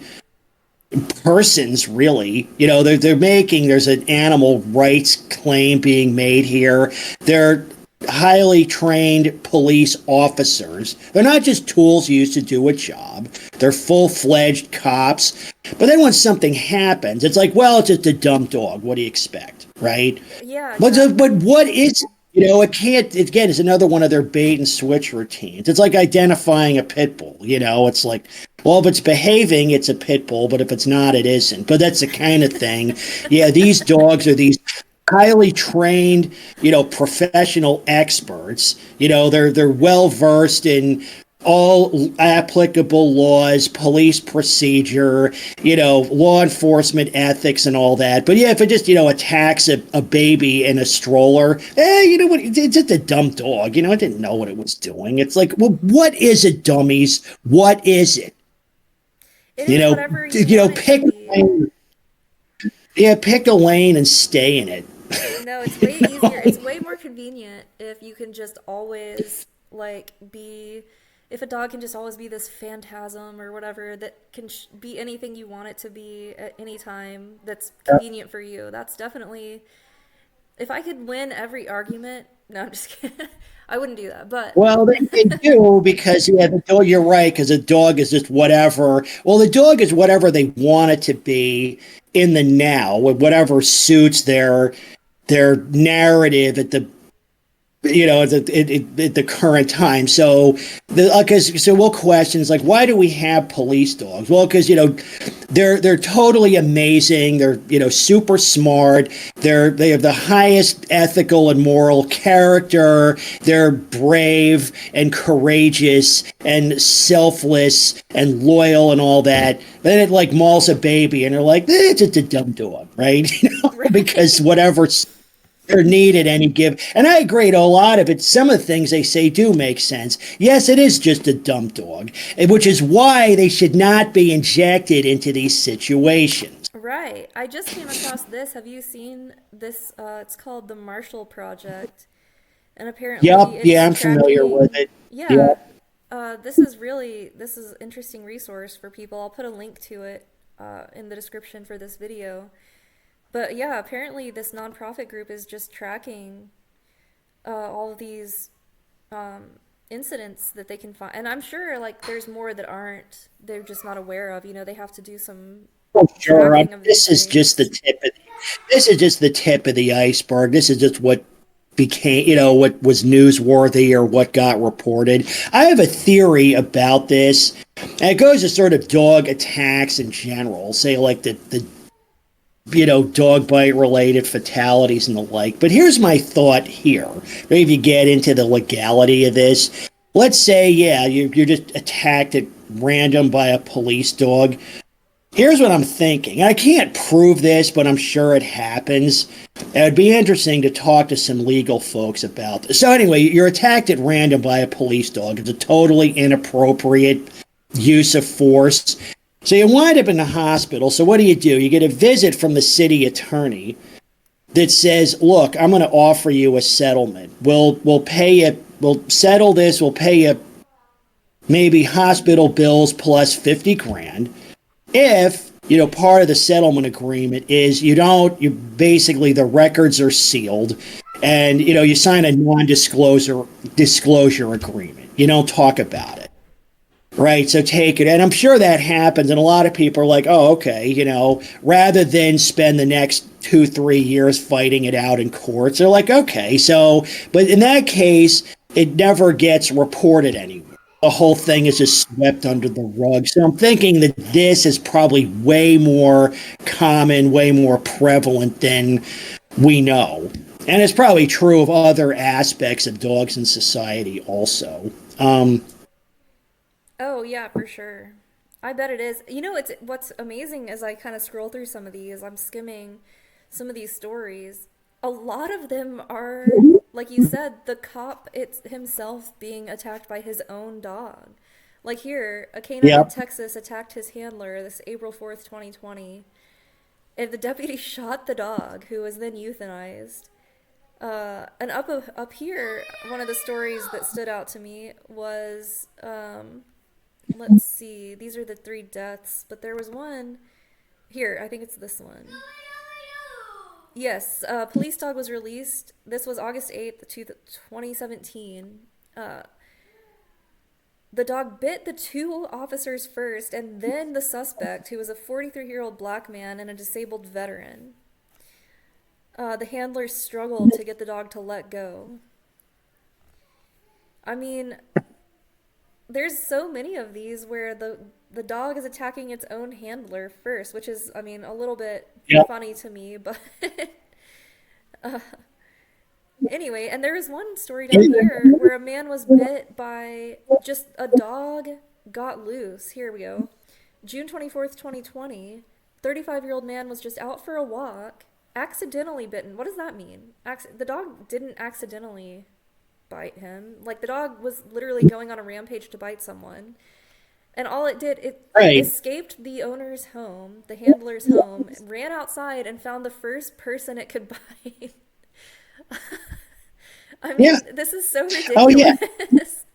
B: persons, really. There's an animal rights claim being made here. They're highly trained police officers. They're not just tools used to do a job. They're full-fledged cops. But then when something happens, it's like, well, it's just a dumb dog. What do you expect, right?
A: Yeah,
B: But
A: exactly.
B: but what is it can't, again, it's another one of their bait and switch routines. It's like identifying a pit bull. It's like, well, if it's behaving, it's a pit bull, but if it's not, it isn't. But that's the kind of thing. Yeah, these dogs are these highly trained, professional experts. They're well versed in all applicable laws, police procedure, law enforcement ethics and all that. But yeah, if it just, attacks a baby in a stroller, you know what? It's just a dumb dog. It didn't know what it was doing. It's like, well, what is it, dummies? What is it?
A: It is whatever you want it
B: Pick
A: to
B: a
A: be.
B: lane. Yeah, pick a lane and stay in it.
A: No, it's way easier. It's way more convenient if you can just always, like, if a dog can just always be this phantasm or whatever that can be anything you want it to be at any time that's convenient for you. That's definitely, if I could win every argument, no, I'm just kidding. I wouldn't do that, but
B: Well, they do, because the dog. You're right, because a dog is just whatever. Well, the dog is whatever they want it to be in the now, whatever suits their narrative at the at the current time. So so we'll questions like, why do we have police dogs? Well, because they're totally amazing. They're super smart. They have the highest ethical and moral character. They're brave and courageous and selfless and loyal and all that. Then it like mauls a baby and they're like, it's just a dumb dog, right?
A: Right.
B: Because whatever's their need at any give. And I agree to a lot of it. Some of the things they say do make sense. Yes, it is just a dumb dog, which is why they should not be injected into these situations.
A: Right. I just came across this. Have you seen this? It's called the Marshall Project, and
B: Yep,
A: apparently
B: yeah,
A: it's
B: I'm familiar with
A: tracking.
B: it.
A: Yeah.
B: Yeah.
A: This is an interesting resource for people. I'll put a link to it in the description for this video. But yeah, apparently this nonprofit group is just tracking all of these incidents that they can find, and I'm sure like there's more that aren't they're just not aware of. They have to do some
B: Oh, sure.
A: tracking of these
B: This is just the
A: things.
B: tip of the iceberg. This is just what became, what was newsworthy or what got reported. I have a theory about this, and it goes to sort of dog attacks in general, say like the dog bite related fatalities and the like. But here's my thought here. Maybe if you get into the legality of this, let's say, yeah, you're just attacked at random by a police dog. Here's what I'm thinking. I can't prove this, but I'm sure it happens. It'd be interesting to talk to some legal folks about this. So anyway, you're attacked at random by a police dog. It's a totally inappropriate use of force. So you wind up in the hospital. So what do? You get a visit from the city attorney that says, "Look, I'm going to offer you a settlement. We'll pay you. We'll settle this. We'll pay you maybe hospital bills plus 50 grand. If part of the settlement agreement is you basically the records are sealed, and you sign a disclosure agreement. You don't talk about it." Right, so take it. And I'm sure that happens, and a lot of people are like, oh, okay, rather than spend the next 2-3 years fighting it out in courts, they're like, okay, but in that case, it never gets reported anywhere. The whole thing is just swept under the rug. So I'm thinking that this is probably way more common, way more prevalent than we know. And it's probably true of other aspects of dogs in society also.
A: Oh yeah, for sure. I bet it is. It's what's amazing as I kind of scroll through some of these, I'm skimming some of these stories. A lot of them are, like you said, the cop it's himself being attacked by his own dog. Like here, a canine in
B: Yep.
A: Texas attacked his handler this April 4th, 2020, and the deputy shot the dog, who was then euthanized. And up here, one of the stories that stood out to me was let's see. These are the 3 deaths, but there was one here. I think it's this one. Yes, police dog was released. This was August 8th, 2017. The dog bit the 2 officers first, and then the suspect, who was a 43-year-old black man and a disabled veteran. The handler struggled to get the dog to let go. I mean, there's so many of these where the dog is attacking its own handler first, which is, I mean, a little bit
B: Yep.
A: funny to me, but uh, anyway, and there was one story down here where a man was bit by just a dog got loose. Here we go. June 24th, 2020. 35-year-old man was just out for a walk, accidentally bitten. What does that mean? The dog didn't accidentally bite him. Like, the dog was literally going on a rampage to bite someone. And all it did, it
B: Right.
A: escaped the owner's home, the handler's home, ran outside and found the first person it could bite. I mean,
B: Yeah.
A: this is so
B: Oh, yeah.
A: ridiculous.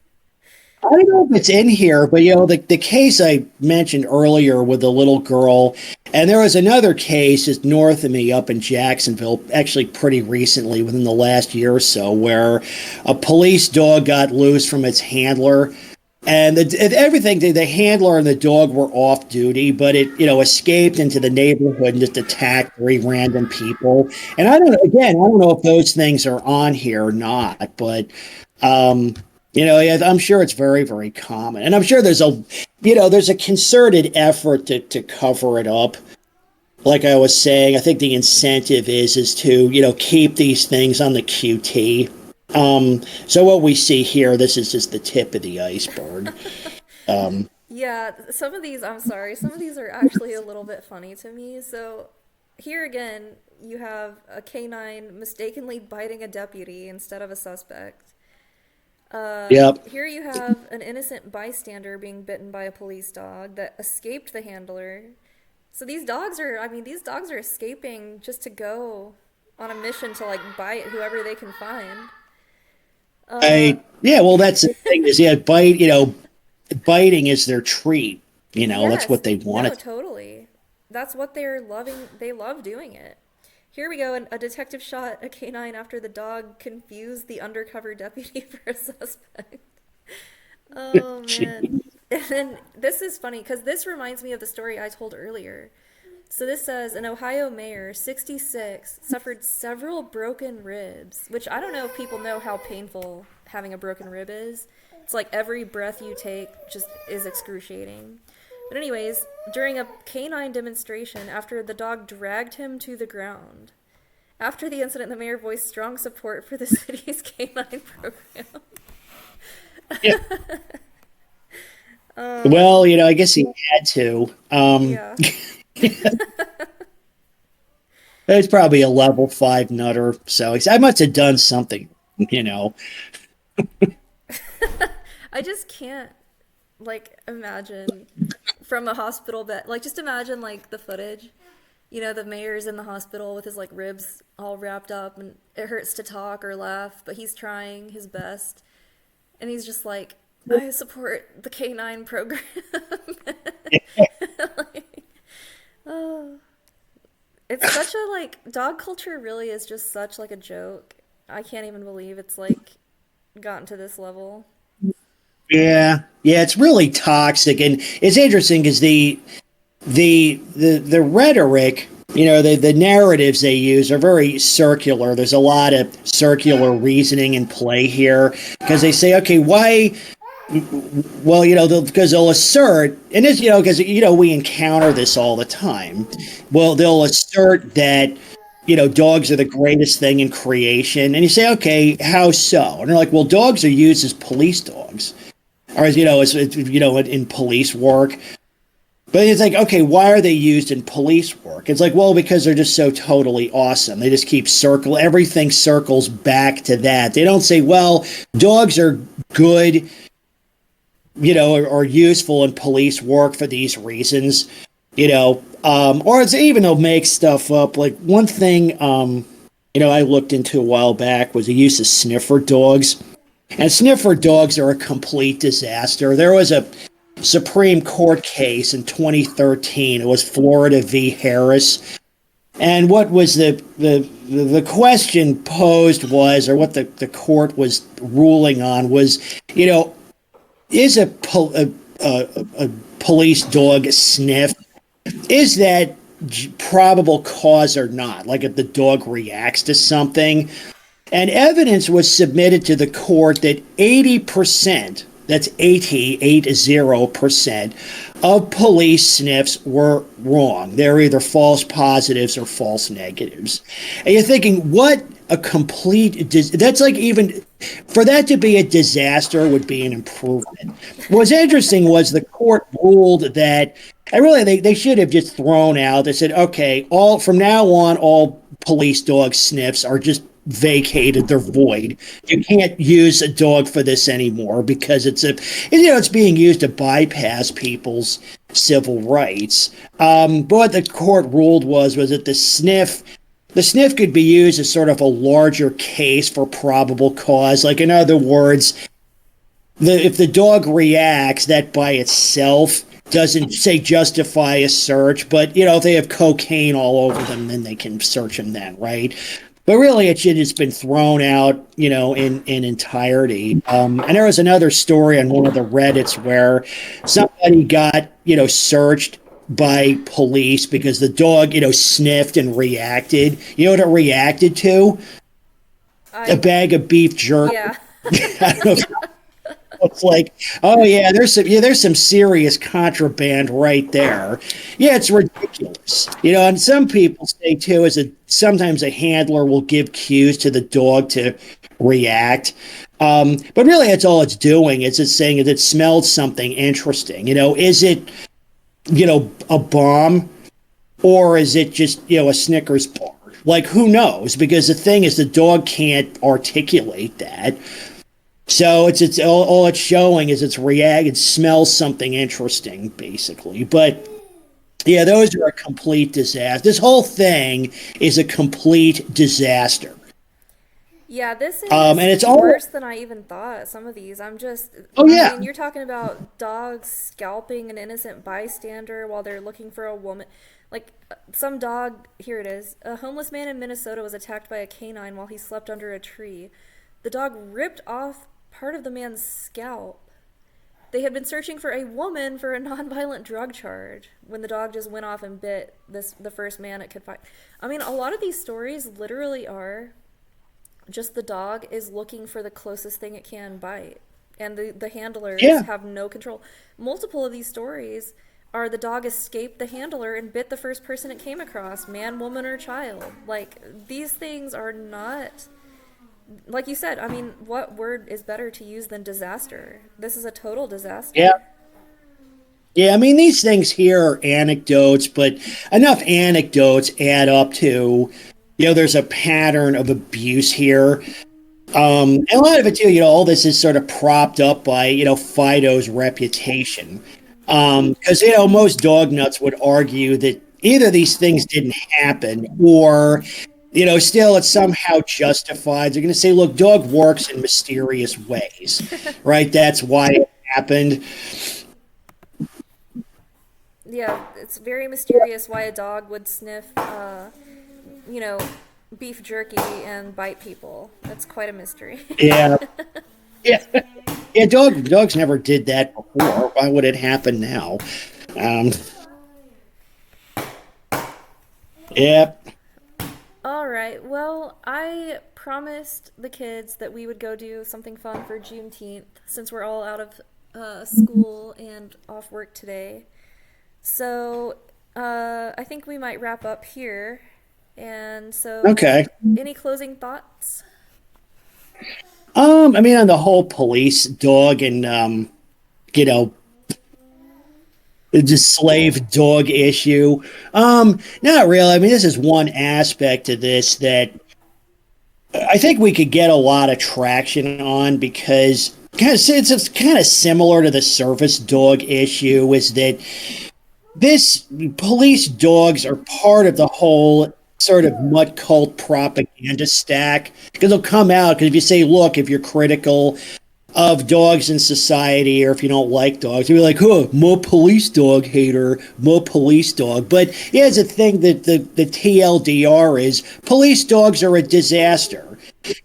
B: I don't know if it's in here, but the case I mentioned earlier with the little girl, and there was another case just north of me up in Jacksonville, actually pretty recently, within the last year or so, where a police dog got loose from its handler, and everything. The handler and the dog were off duty, but it escaped into the neighborhood and just attacked 3 random people. And I don't know if those things are on here or not, but yeah, I'm sure it's very, very common, and I'm sure there's a concerted effort to cover it up. Like I was saying, I think the incentive is to keep these things on the QT. So what we see here, this is just the tip of the iceberg.
A: Yeah, some of these, I'm sorry, some of these are actually a little bit funny to me. So here again, you have a canine mistakenly biting a deputy instead of a suspect.
B: Yep.
A: Here you have an innocent bystander being bitten by a police dog that escaped the handler. So these dogs are escaping just to go on a mission to like bite whoever they can find.
B: Yeah, well, that's the thing is, yeah, biting is their treat. That's
A: Yes,
B: what they
A: no,
B: wanted.
A: totally. That's what they're loving. They love doing it. Here we go. A detective shot a canine after the dog confused the undercover deputy for a suspect. Oh man. And then this is funny because this reminds me of the story I told earlier. So this says an Ohio mayor, 66, suffered several broken ribs, which I don't know if people know how painful having a broken rib is. It's like every breath you take just is excruciating. But anyways, during a canine demonstration after the dog dragged him to the ground. After the incident, the mayor voiced strong support for the city's canine program.
B: Yeah. Well, I guess he had to.
A: Yeah.
B: It's probably a level 5 nutter, so I must have done something.
A: I just can't like imagine from a hospital bed. Like just imagine like the footage. The mayor's in the hospital with his like ribs all wrapped up and it hurts to talk or laugh, but he's trying his best. And he's just like, I support the canine program. Like, oh. It's such a like dog culture really is just such like a joke. I can't even believe it's like gotten to this level.
B: Yeah, it's really toxic, and it's interesting because the rhetoric, the narratives they use are very circular. There's a lot of circular reasoning in play here because they say, okay, why? Well, because they'll assert, and this, because we encounter this all the time. Well, they'll assert that dogs are the greatest thing in creation, and you say, okay, how so? And they're like, well, dogs are used as police dogs, or as in police work. But it's like, okay, why are they used in police work? It's like, well, because they're just so totally awesome. They just keep everything circles back to that. They don't say, well, dogs are good, or useful in police work for these reasons, or it's even they'll make stuff up. Like one thing, I looked into a while back was the use of sniffer dogs. And sniffer dogs are a complete disaster. There was a Supreme Court case in 2013. It was Florida v. Harris. And what was the question posed was, or what the court was ruling on was, is a police dog sniff, is that probable cause or not? Like if the dog reacts to something. And evidence was submitted to the court that 80%, that's 80% of police sniffs were wrong. They're either false positives or false negatives. And you're thinking, what a complete, that's like even, for that to be a disaster would be an improvement. What's interesting was the court ruled that, and really they should have just thrown out, they said, okay, from now on, all police dog sniffs are just vacated, they're void. You can't use a dog for this anymore because it's being used to bypass people's civil rights. But what the court ruled was that the sniff could be used as sort of a larger case for probable cause. Like in other words, if the dog reacts, that by itself doesn't say justify a search, but if they have cocaine all over them, then they can search them then, right? but really it should have been thrown out, in entirety. And there was another story on one of the Reddits where somebody got, searched by police because the dog, sniffed and reacted. You know what it reacted to? A bag of beef jerky.
A: Yeah.
B: I don't know if it's like, oh yeah, there's some serious contraband right there. Yeah, it's ridiculous. And some people say too is that sometimes a handler will give cues to the dog to react. But really that's all it's doing. It's just saying that it smelled something interesting. Is it, a bomb, or is it just, a Snickers bar? Like, who knows? Because the thing is the dog can't articulate that. So it's all it's showing is it smells something interesting, basically. But yeah, those are a complete disaster. This whole thing is a complete disaster.
A: Yeah, this is
B: And it's all
A: worse than I even thought. Some of these,
B: Oh
A: I
B: yeah.
A: mean, you're talking about dogs scalping an innocent bystander while they're looking for a woman. Like, some dog, here it is. A homeless man in Minnesota was attacked by a canine while he slept under a tree. The dog ripped off part of the man's scalp. They had been searching for a woman for a nonviolent drug charge when the dog just went off and bit the first man it could find. I mean, a lot of these stories literally are just the dog is looking for the closest thing it can bite, and the handlers
B: Yeah.
A: have no control. Multiple of these stories are the dog escaped the handler and bit the first person it came across, man, woman, or child. Like, these things are not, like you said, I mean, what word is better to use than disaster? This is a total disaster.
B: Yeah. Yeah, I mean, these things here are anecdotes, but enough anecdotes add up to, there's a pattern of abuse here. And a lot of it, too, all this is sort of propped up by, Fido's reputation. Because, most dog nuts would argue that either these things didn't happen or, still it's somehow justified. They're going to say, look, dog works in mysterious ways, right? That's why it happened.
A: Yeah, it's very mysterious why a dog would sniff, beef jerky and bite people. That's quite a mystery.
B: Yeah. Yeah. Yeah, dogs never did that before. Why would it happen now? Um, yep.
A: All right. Well, I promised the kids that we would go do something fun for Juneteenth since we're all out of school and off work today. So I think we might wrap up here. And so,
B: Okay.
A: any closing thoughts?
B: I mean, on the whole police dog and, you know, the slave dog issue. Not really. I mean, this is one aspect of this that I think we could get a lot of traction on because it's kind of similar to the service dog issue is that this police dogs are part of the whole sort of mutt cult propaganda stack because they'll come out because if you say, look, if you're critical of dogs in society or if you don't like dogs, you'll be like, oh, more police dog hater, more police dog. But here's the thing that the TLDR is police dogs are a disaster.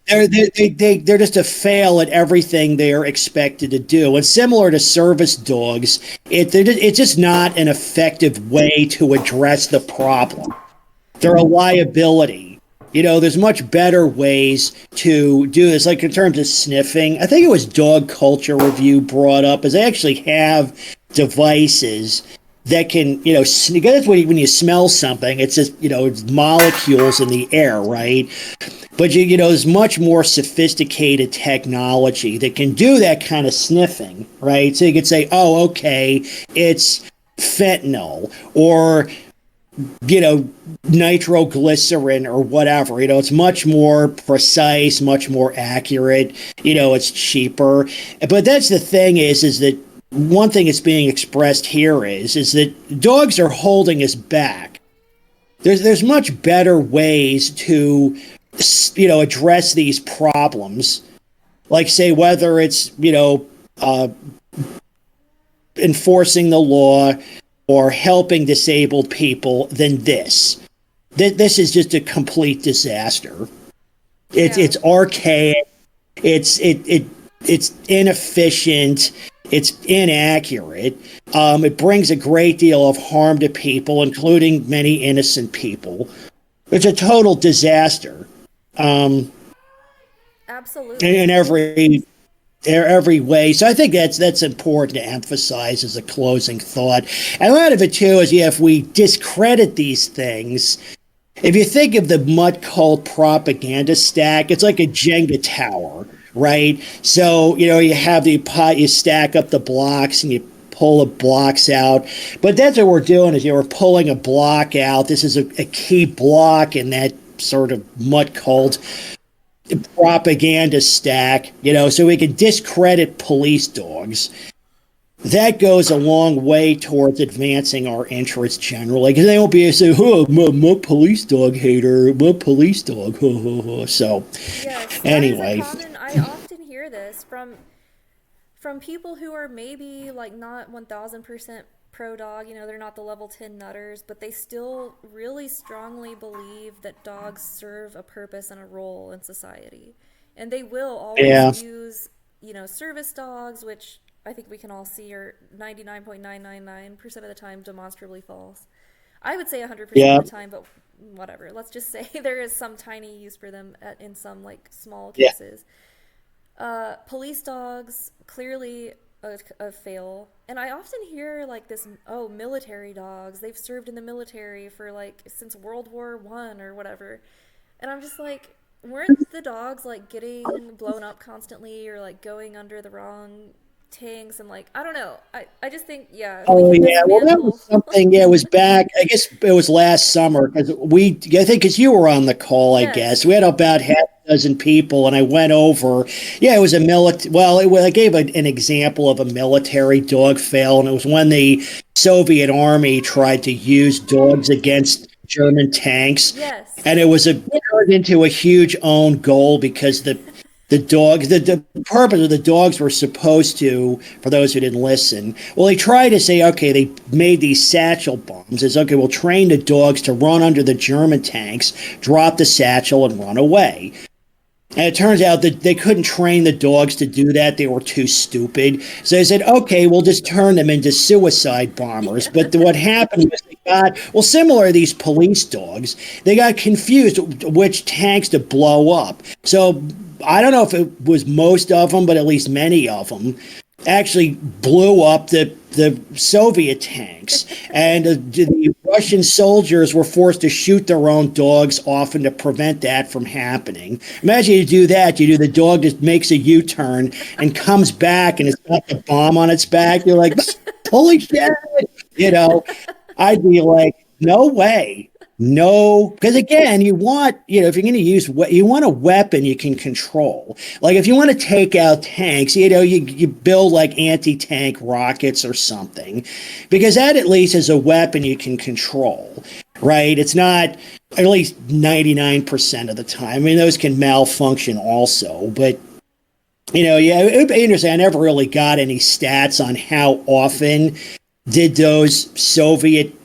B: They're just a fail at everything they're expected to do. And similar to service dogs, it's just not an effective way to address the problem. They're a liability. You know, there's much better ways to do this, like in terms of sniffing. I think it was Dog Culture Review brought up, is they actually have devices that can, you know, that's when you smell something, it's just, you know, it's molecules in the air, right? But, you know, there's much more sophisticated technology that can do that kind of sniffing, right? So you could say, oh, okay, it's fentanyl or, you know, nitroglycerin or whatever. You know, it's much more precise, much more accurate. You know, it's cheaper. But that's the thing is that one thing that's being expressed here is that dogs are holding us back. There's much better ways to, you know, address these problems. Like, say, whether it's, you know, enforcing the law or helping disabled people than this. This is just a complete disaster.
A: Yeah.
B: It's archaic. It's inefficient. It's inaccurate. It brings a great deal of harm to people, including many innocent people. It's a total disaster in
A: Absolutely.
B: every way. So I think that's important to emphasize as a closing thought. And a lot of it too is, yeah, if we discredit these things, if you think of the mud cult propaganda stack, it's like a Jenga tower, right? So, you have the pot, you stack up the blocks and you pull the blocks out. But that's what we're doing is, we're pulling a block out. This is a key block in that sort of mud cult propaganda stack, so we can discredit police dogs. That goes a long way towards advancing our interests generally, because they won't be able to say, "Oh, I'm a police dog hater, I'm a police dog." So,
A: Yes, that is a
B: anyway,
A: common. I often hear this from people who are maybe like not 1000% pro dog, they're not the level 10 nutters, but they still really strongly believe that dogs serve a purpose and a role in society. And they will always
B: yeah,
A: use, service dogs, which I think we can all see are 99.999% of the time demonstrably false. I would say 100%
B: yeah,
A: of the time, but whatever. Let's just say there is some tiny use for them in some like small
B: yeah,
A: cases. Police dogs, clearly a fail. And I often hear like this, oh, military dogs, they've served in the military for like since World War I or whatever. And I'm just like, weren't the dogs like getting blown up constantly or like going under the wrong tanks? And like, I don't know. I just think, yeah, if we
B: Oh
A: can
B: yeah, well that was
A: dismantle.
B: something. Yeah, it was back. I guess it was last summer because I think because you were on the call. I guess
A: Yes.
B: we had about half a dozen people, and I went over. Yeah, it was a military. Well, I gave an example of a military dog fail, and it was when the Soviet army tried to use dogs against German tanks,
A: Yes.
B: and it was turned into a huge own goal because the purpose of the dogs were supposed to, for those who didn't listen, well, they tried to say, okay, they made these satchel bombs. It's okay, we'll train the dogs to run under the German tanks, drop the satchel, and run away. And it turns out that they couldn't train the dogs to do that. They were too stupid. So they said, okay, we'll just turn them into suicide bombers.
A: Yeah.
B: But what happened was well, similar to these police dogs, they got confused which tanks to blow up. So I don't know if it was most of them, but at least many of them actually blew up the Soviet tanks, and the Russian soldiers were forced to shoot their own dogs often to prevent that from happening. Imagine you do that, the dog just makes a U-turn and comes back and it's got the bomb on its back. You're like, holy shit, you know. I'd be like, no way. No, because again, if you're going to you want a weapon you can control. Like if you want to take out tanks, you build like anti-tank rockets or something, because that at least is a weapon you can control, right? It's not, at least 99% of the time. I mean, those can malfunction also, but yeah, it would be interesting. I never really got any stats on how often did those Soviet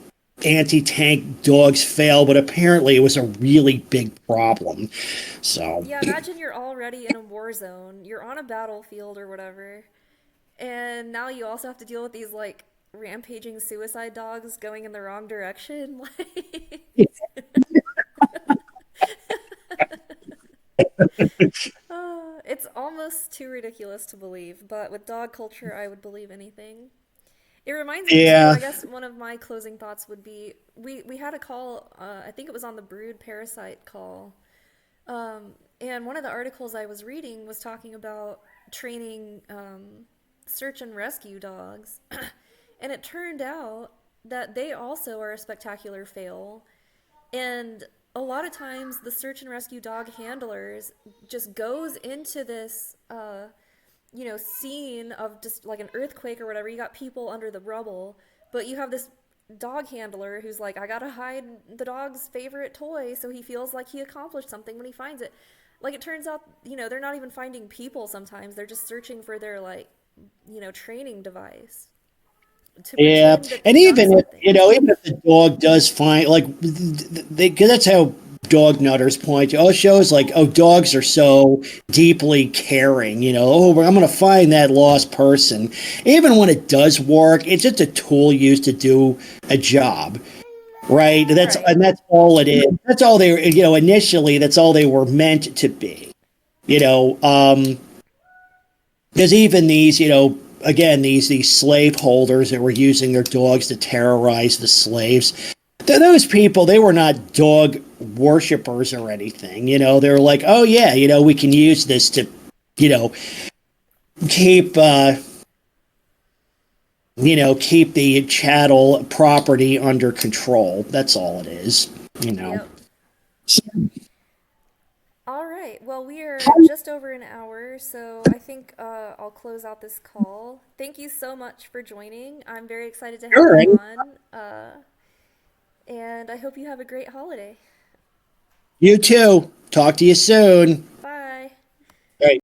B: anti-tank dogs fail, but apparently it was a really big problem. So,
A: Yeah, imagine you're already in a war zone. You're on a battlefield or whatever. And now you also have to deal with these like rampaging suicide dogs going in the wrong direction. It's almost too ridiculous to believe, but with dog culture, I would believe anything. It reminds me too,
B: yeah,
A: I guess one of my closing thoughts would be we had a call, I think it was on the brood parasite call. And one of the articles I was reading was talking about training search and rescue dogs. And it turned out that they also are a spectacular fail. And a lot of times the search and rescue dog handlers just goes into this scene of just like an earthquake or whatever. You got people under the rubble, but you have this dog handler who's like, I gotta hide the dog's favorite toy so he feels like he accomplished something when he finds it. Like it turns out, they're not even finding people sometimes. They're just searching for their like, training device to
B: yeah,
A: pretend that
B: and
A: they've done
B: even if
A: something.
B: even if the dog does find, like, because that's how dog nutters point to, shows like, dogs are so deeply caring, I'm going to find that lost person. Even when it does work, it's just a tool used to do a job, right?
A: Right.
B: And that's all it is. That's all they, initially, that's all they were meant to be, you know, because even these, again, these slaveholders that were using their dogs to terrorize the slaves, those people, they were not dog worshippers or anything. They were like, oh yeah, we can use this to, you know, keep, keep the chattel property under control. That's all it is.
A: Yep. All right. Well, we are just over an hour, so I think I'll close out this call. Thank you so much for joining. I'm very excited to have
B: All
A: you
B: right.
A: on, and I hope you have a great holiday.
B: You too. Talk to you soon.
A: Bye.
B: All right.